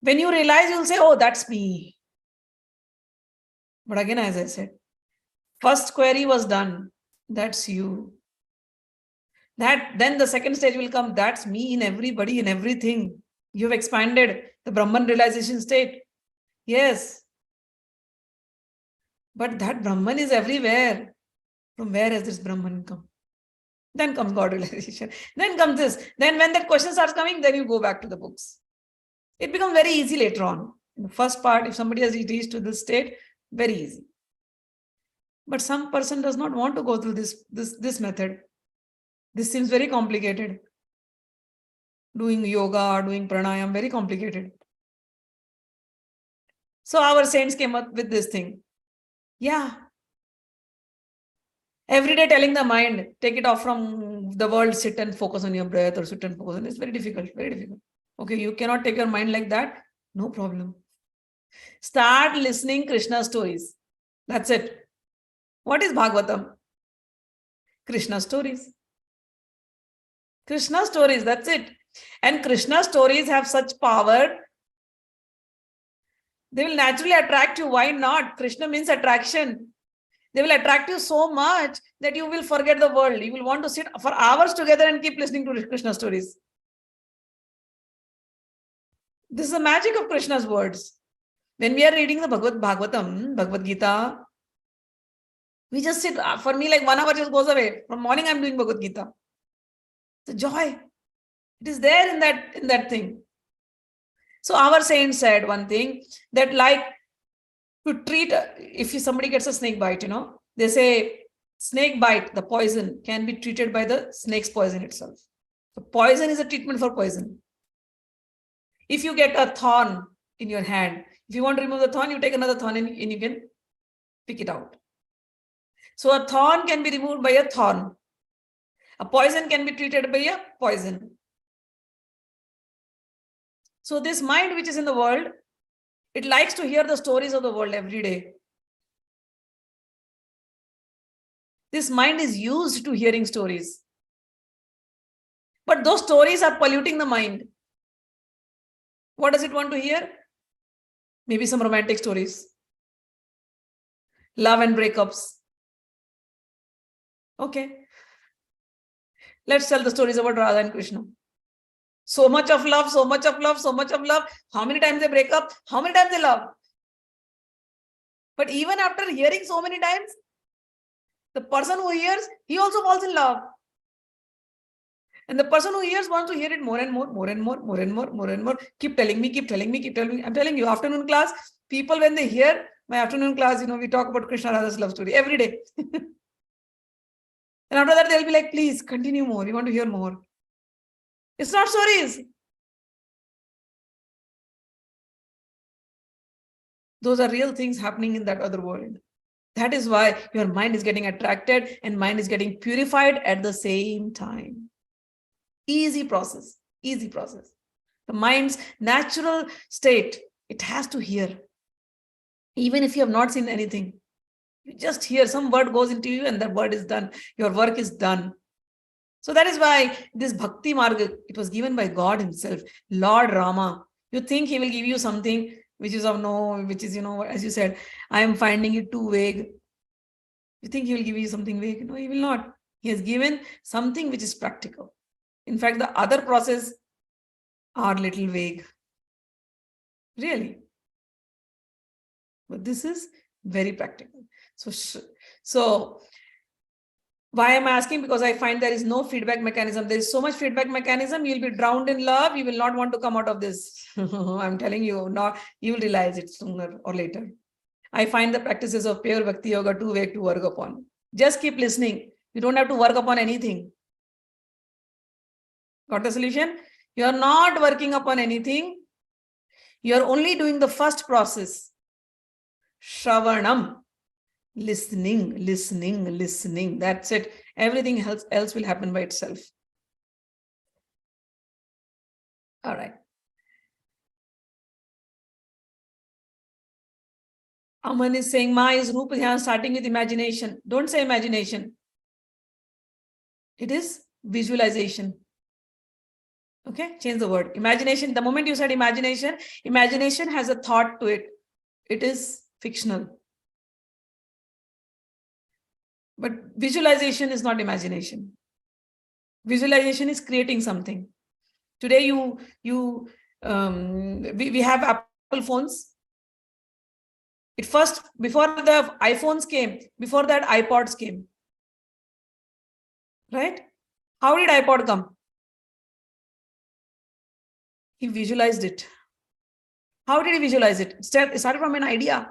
When you realize, you'll say, oh, that's me. But again, as I said, first query was done, that's you. Then the second stage will come, that's me in everybody, in everything. You've expanded the Brahman realization state. Yes. But that Brahman is everywhere. From where has this Brahman come? Then comes God realization. Then comes this. Then when that question starts coming, then you go back to the books. It becomes very easy later on. In the first part, if somebody has reached to this state, very easy. But some person does not want to go through this method. This seems very complicated. Doing yoga, doing pranayam, very complicated. So our saints came up with this thing. Yeah. Every day telling the mind, take it off from the world, sit and focus on your breath or sit and focus on it. It's very difficult, very difficult. Okay, you cannot take your mind like that. No problem. Start listening Krishna stories. That's it. What is Bhagavatam? Krishna stories. Krishna stories, that's it. And Krishna's stories have such power. They will naturally attract you. Why not? Krishna means attraction. They will attract you so much that you will forget the world. You will want to sit for hours together and keep listening to Krishna stories. This is the magic of Krishna's words. When we are reading the Bhagavad Gita, we just sit. For me, like 1 hour just goes away. From morning, I'm doing Bhagavad Gita. The joy, it is there in that thing. So our saint said one thing, that like to treat, if somebody gets a snake bite, they say snake bite, the poison can be treated by the snake's poison itself. The poison is a treatment for poison. If you get a thorn in your hand, if you want to remove the thorn, you take another thorn and you can pick it out. So a thorn can be removed by a thorn. A poison can be treated by a poison. So this mind which is in the world, it likes to hear the stories of the world every day. This mind is used to hearing stories. But those stories are polluting the mind. What does it want to hear? Maybe some romantic stories. Love and breakups. Okay. Let's tell the stories about Radha and Krishna. So much of love, so much of love, so much of love. How many times they break up? How many times they love? But even after hearing so many times, the person who hears, he also falls in love. And the person who hears wants to hear it more and more, more and more, more and more, more and more. Keep telling me, keep telling me, keep telling me. I'm telling you, afternoon class, people, when they hear my afternoon class, we talk about Krishna Radha's love story every day. And after that, they'll be like, please continue more. We want to hear more. It's not stories. Those are real things happening in that other world. That is why your mind is getting attracted and mind is getting purified at the same time. Easy process, easy process. The mind's natural state, it has to hear. Even if you have not seen anything, you just hear some word goes into you and that word is done. Your work is done. So that is why this Bhakti Marga, it was given by God himself, Lord Rama. You think he will give you something which is of no, which is, as you said, I am finding it too vague. You think he will give you something vague? No, he will not. He has given something which is practical. In fact, the other process are little vague. Really. But this is very practical. So why am I asking? Because I find there is no feedback mechanism. There is so much feedback mechanism. You'll be drowned in love. You will not want to come out of this. I'm telling you, you will realize it sooner or later. I find the practices of pure Bhakti Yoga too vague to work upon. Just keep listening. You don't have to work upon anything. Got the solution? You are not working upon anything. You are only doing the first process. Shravanam. Listening, listening, listening. That's it. Everything else will happen by itself. All right. Aman is saying, Ma is Rupa Dhyan, starting with imagination. Don't say imagination. It is visualization. Okay, change the word. Imagination, the moment you said imagination, imagination has a thought to it. It is fictional. But visualization is not imagination. Visualization is creating something. Today we have Apple phones. It first, before the iPhones came, before that iPods came. Right? How did iPod come? He visualized it. How did he visualize it? It started from an idea.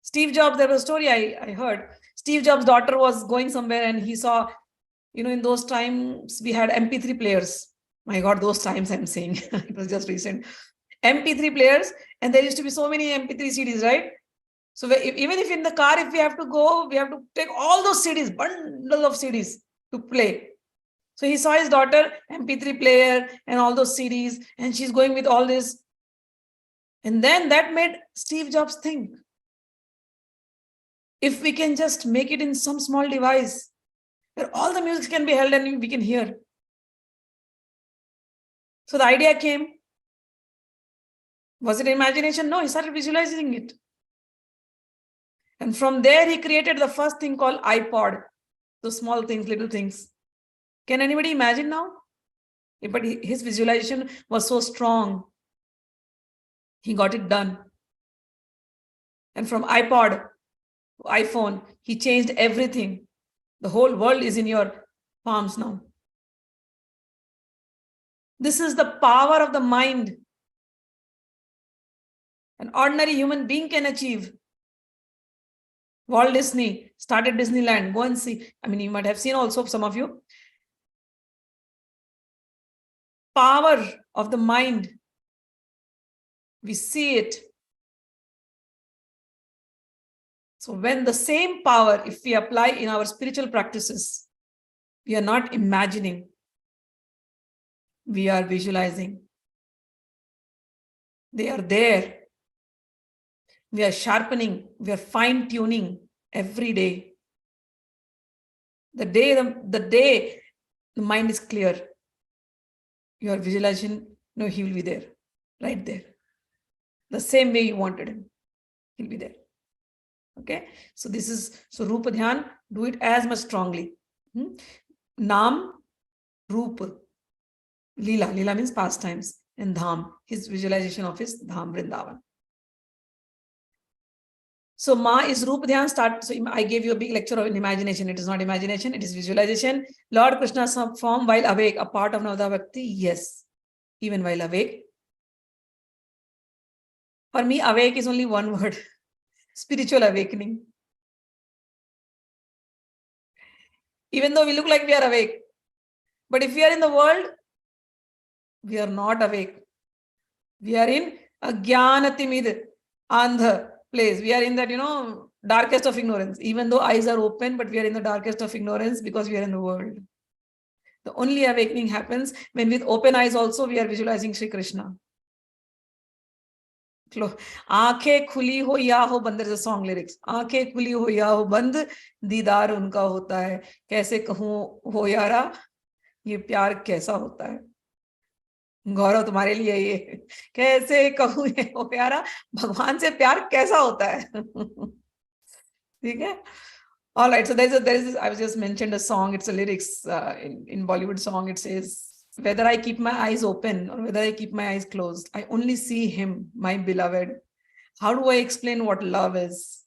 Steve Jobs, there was a story I heard. Steve Jobs' daughter was going somewhere and he saw, in those times we had MP3 players. My God, those times I'm saying, it was just recent. MP3 players, and there used to be so many MP3 CDs, right? So even if in the car, if we have to go, we have to take all those CDs, bundle of CDs to play. So he saw his daughter, MP3 player and all those CDs, and she's going with all this. And then that made Steve Jobs think, if we can just make it in some small device where all the music can be held and we can hear. So the idea came. Was it imagination? No, he started visualizing it. And from there, he created the first thing called iPod. The small things, little things. Can anybody imagine now? But his visualization was so strong. He got it done. And from iPod to iPhone, he changed everything. The whole world is in your palms now. This is the power of the mind. An ordinary human being can achieve. Walt Disney started Disneyland. Go and see. I mean, you might have seen also, some of you. Power of the mind. We see it. So when the same power, if we apply in our spiritual practices, we are not imagining, we are visualizing. They are there. We are sharpening, we are fine-tuning every day. The day the mind is clear, your visualization, no, he will be there, right there. The same way you wanted him, he'll be there. Okay, so this is, so Rupa Dhyan, do it as much strongly. Naam, Rupa, Leela, Leela means pastimes, and Dham, his visualization of his Dham, Vrindavan. So Ma is Rupa Dhyan start. So I gave you a big lecture on imagination. It is not imagination, it is visualization. Lord Krishna's form while awake, a part of Navdha Bhakti, yes, even while awake. For me, awake is only one word, spiritual awakening. Even though we look like we are awake, but if we are in the world, we are not awake. We are in ajïäna-timirändhasya place. We are in that, darkest of ignorance. Even though eyes are open, but we are in the darkest of ignorance because we are in the world. The only awakening happens when with open eyes also we are visualizing Sri Krishna. Aankhein khuli ho ya ho band, there's a song lyrics. Aankhein khuli ho ya ho band, दीदार उनका होता है. कैसे कहूँ हो यारा, ये प्यार कैसा होता है. गौरव तुम्हारे लिए ये, कैसे कहूँ हो प्यारा, भगवान से प्यार कैसा होता है. ठीक है. All right, so there is this, I was just mentioned a song, it's a lyrics in Bollywood song, it says, whether I keep my eyes open or whether I keep my eyes closed, I only see him, my beloved. How do I explain what love is?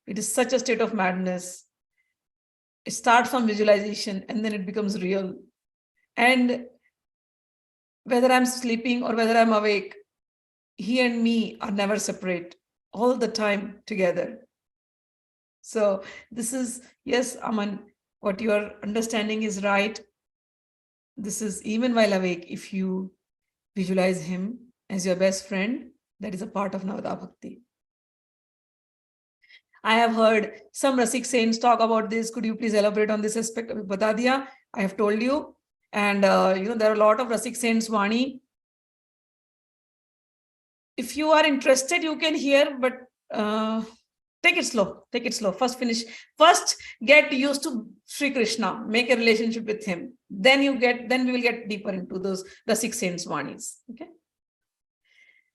It is such a state of madness. It starts from visualization and then it becomes real. And whether I'm sleeping or whether I'm awake, he and me are never separate, all the time together. So this is, yes, Aman, what you are understanding is right. This is even while awake, if you visualize him as your best friend, that is a part of Navdha Bhakti. I have heard some Rasik saints talk about this. Could you please elaborate on this aspect? Bata diya, I have told you. And, there are a lot of Rasik saints, Vani. If you are interested, you can hear, but take it slow. Take it slow. First get used to Sri Krishna. Make a relationship with him. Then we will get deeper into those Rasik saints, Vanis. Okay.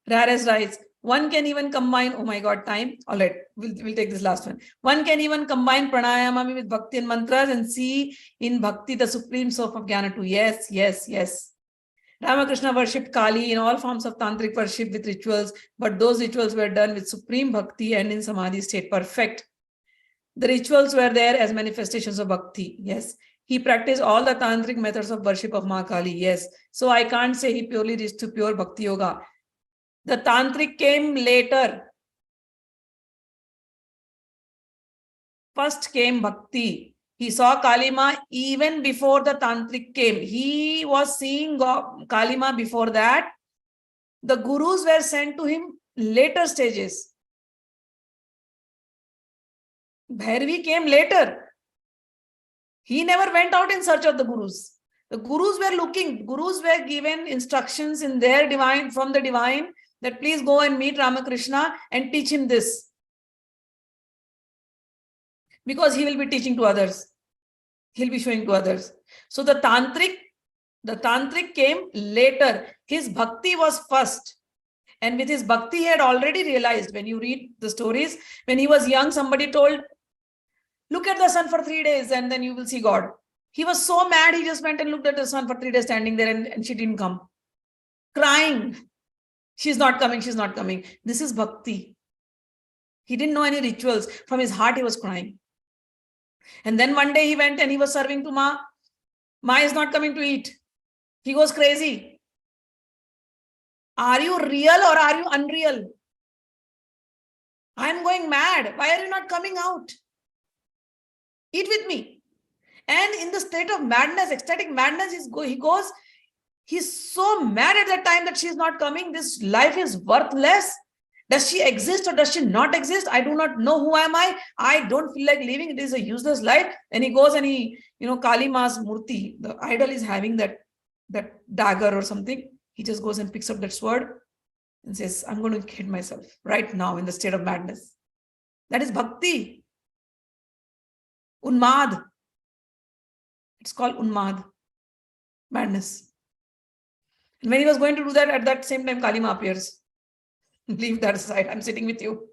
Rares writes, one can even combine, oh my God, time. All right, we'll take this last one. One can even combine pranayama with bhakti and mantras and see in bhakti the supreme source of jnana too. Yes, yes, yes. Ramakrishna worshipped Kali in all forms of tantric worship with rituals, but those rituals were done with supreme bhakti and in Samadhi state. Perfect. The rituals were there as manifestations of bhakti. Yes. He practiced all the tantric methods of worship of Ma Kali. Yes. So I can't say he purely reached to pure bhakti yoga. The tantric came later. First came bhakti. He saw Kalima even before the tantric came. He was seeing Kalima before that. The gurus were sent to him later stages. Bhairavi came later. He never went out in search of the gurus. The gurus were looking. Gurus were given instructions in their divine, from the divine, that please go and meet Ramakrishna and teach him this. Because he will be teaching to others. He'll be showing to others. So the tantric The tantric came later. His bhakti was first. And with his bhakti, he had already realized, when you read the stories, when he was young, somebody told, look at the sun for 3 days and then you will see God. He was so mad, he just went and looked at the sun for 3 days standing there and she didn't come. Crying. She's not coming, she's not coming. This is bhakti. He didn't know any rituals. From his heart, he was crying. And then one day he went and he was serving to Ma. Ma is not coming to eat. He goes crazy. Are you real or are you unreal? I'm going mad. Why are you not coming out? Eat with me. And in the state of madness, ecstatic madness, he goes, he's so mad at that time that she's not coming. This life is worthless. Does she exist or does she not exist? I do not know. Who am I? I don't feel like living. It is a useless life. And he goes and Kali Ma's murti, the idol is having that dagger or something. He just goes and picks up that sword and says, I'm going to hit myself right now in the state of madness. That is bhakti. Unmad. It's called unmad. Madness. And when he was going to do that, at that same time, Kali Ma appears. Leave that aside. I'm sitting with you.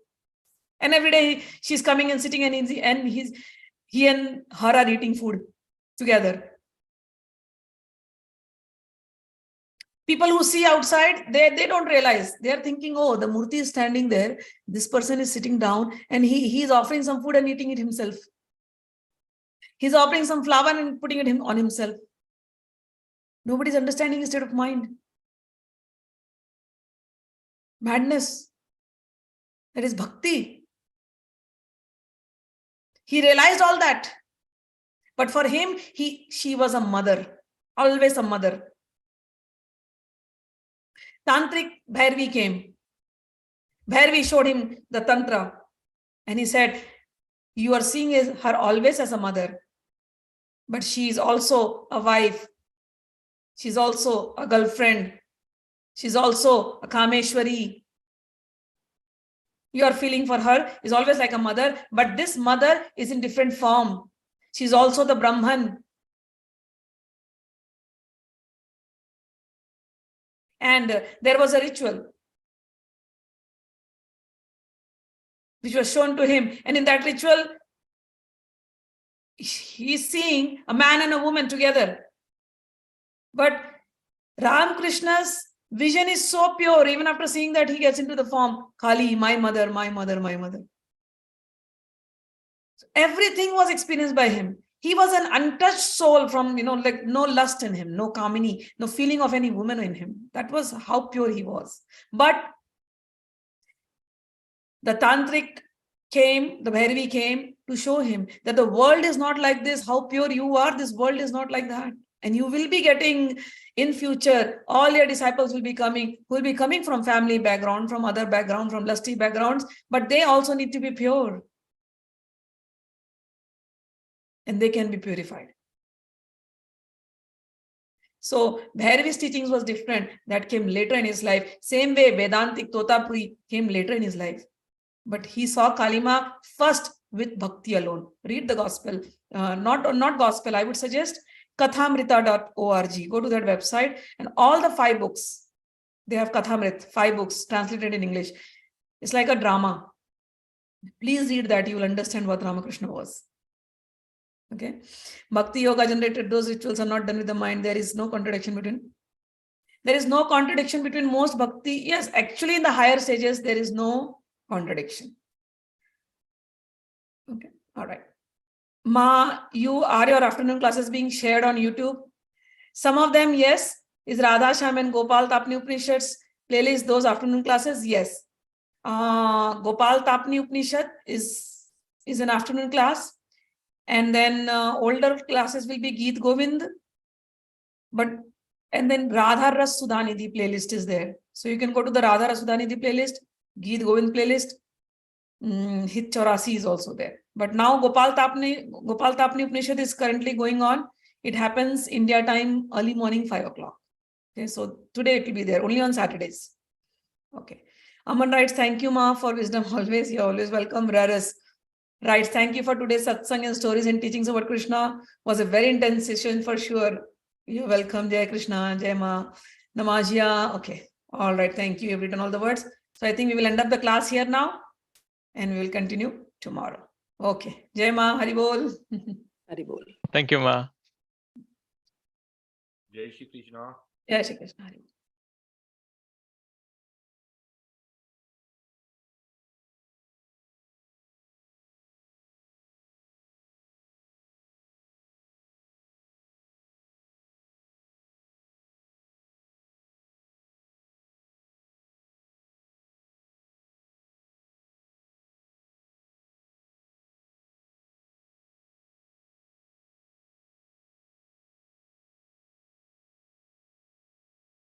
And every day she's coming and sitting and he and her are eating food together. People who see outside, they don't realize. They are thinking, oh, the murti is standing there. This person is sitting down and he's offering some food and eating it himself. He's offering some flour and putting it on himself. Nobody's understanding his state of mind. Madness. That is bhakti. He realized all that. But for him, she was a mother. Always a mother. Tantric Bhairavi came. Bhairavi showed him the tantra. And he said, you are seeing her always as a mother. But she is also a wife. She's also a girlfriend. She's also a Kameshwari. Your feeling for her is always like a mother, but this mother is in different form. She's also the Brahman. And there was a ritual which was shown to him. And in that ritual, he's seeing a man and a woman together. But Ramkrishna's vision is so pure. Even after seeing that, he gets into the form, Kali, my mother, my mother, my mother. So everything was experienced by him. He was an untouched soul from, like no lust in him, no kamini, no feeling of any woman in him. That was how pure he was. But the tantric came, the Bhairavi came to show him that the world is not like this. How pure you are, this world is not like that. And you will be getting, in future, all your disciples will be coming from family background, from other background, from lusty backgrounds, but they also need to be pure. And they can be purified. So Bhairavi's teachings was different. That came later in his life. Same way Vedantic Totapuri came later in his life. But he saw Kali Ma first with bhakti alone. Read the gospel. Not gospel, I would suggest kathamrita.org. Go to that website and all the 5 books. They have Kathamrit, 5 books translated in English. It's like a drama. Please read that. You will understand what Ramakrishna was. Okay. Bhakti Yoga generated those rituals are not done with the mind. There is no contradiction between. There is no contradiction between most bhakti. Yes, actually in the higher stages, there is no contradiction. Okay. All right. Ma, your afternoon classes being shared on YouTube? Some of them, yes. Is Radha Shyam and Gopal Tapni Upanishads playlist those afternoon classes? Yes. Gopal Tapni Upanishad is an afternoon class. And then older classes will be Geet Govind. And then Radha Ras Sudhanidhi playlist is there. So you can go to the Radha Ras Sudhanidhi playlist, Geet Govind playlist. Hit Chaurasi is also there. But now Gopal Tapni Upanishad is currently going on. It happens India time, early morning, 5 o'clock. Okay, so today it will be there, only on Saturdays. Okay. Aman writes, thank you, Ma, for wisdom always. You're always welcome. Raris writes, thank you for today's satsang and stories and teachings about Krishna. Was a very intense session for sure. You're welcome. Jai Krishna, Jai Ma, Namajya. Okay. All right. Thank you. You've written all the words. So I think we will end up the class here now and we will continue tomorrow. Okay. Jai Ma, Hari Bol. Hari Bol. Thank you, Ma. Jai Shri Krishna. Jai Shri Krishna. Hari Bol.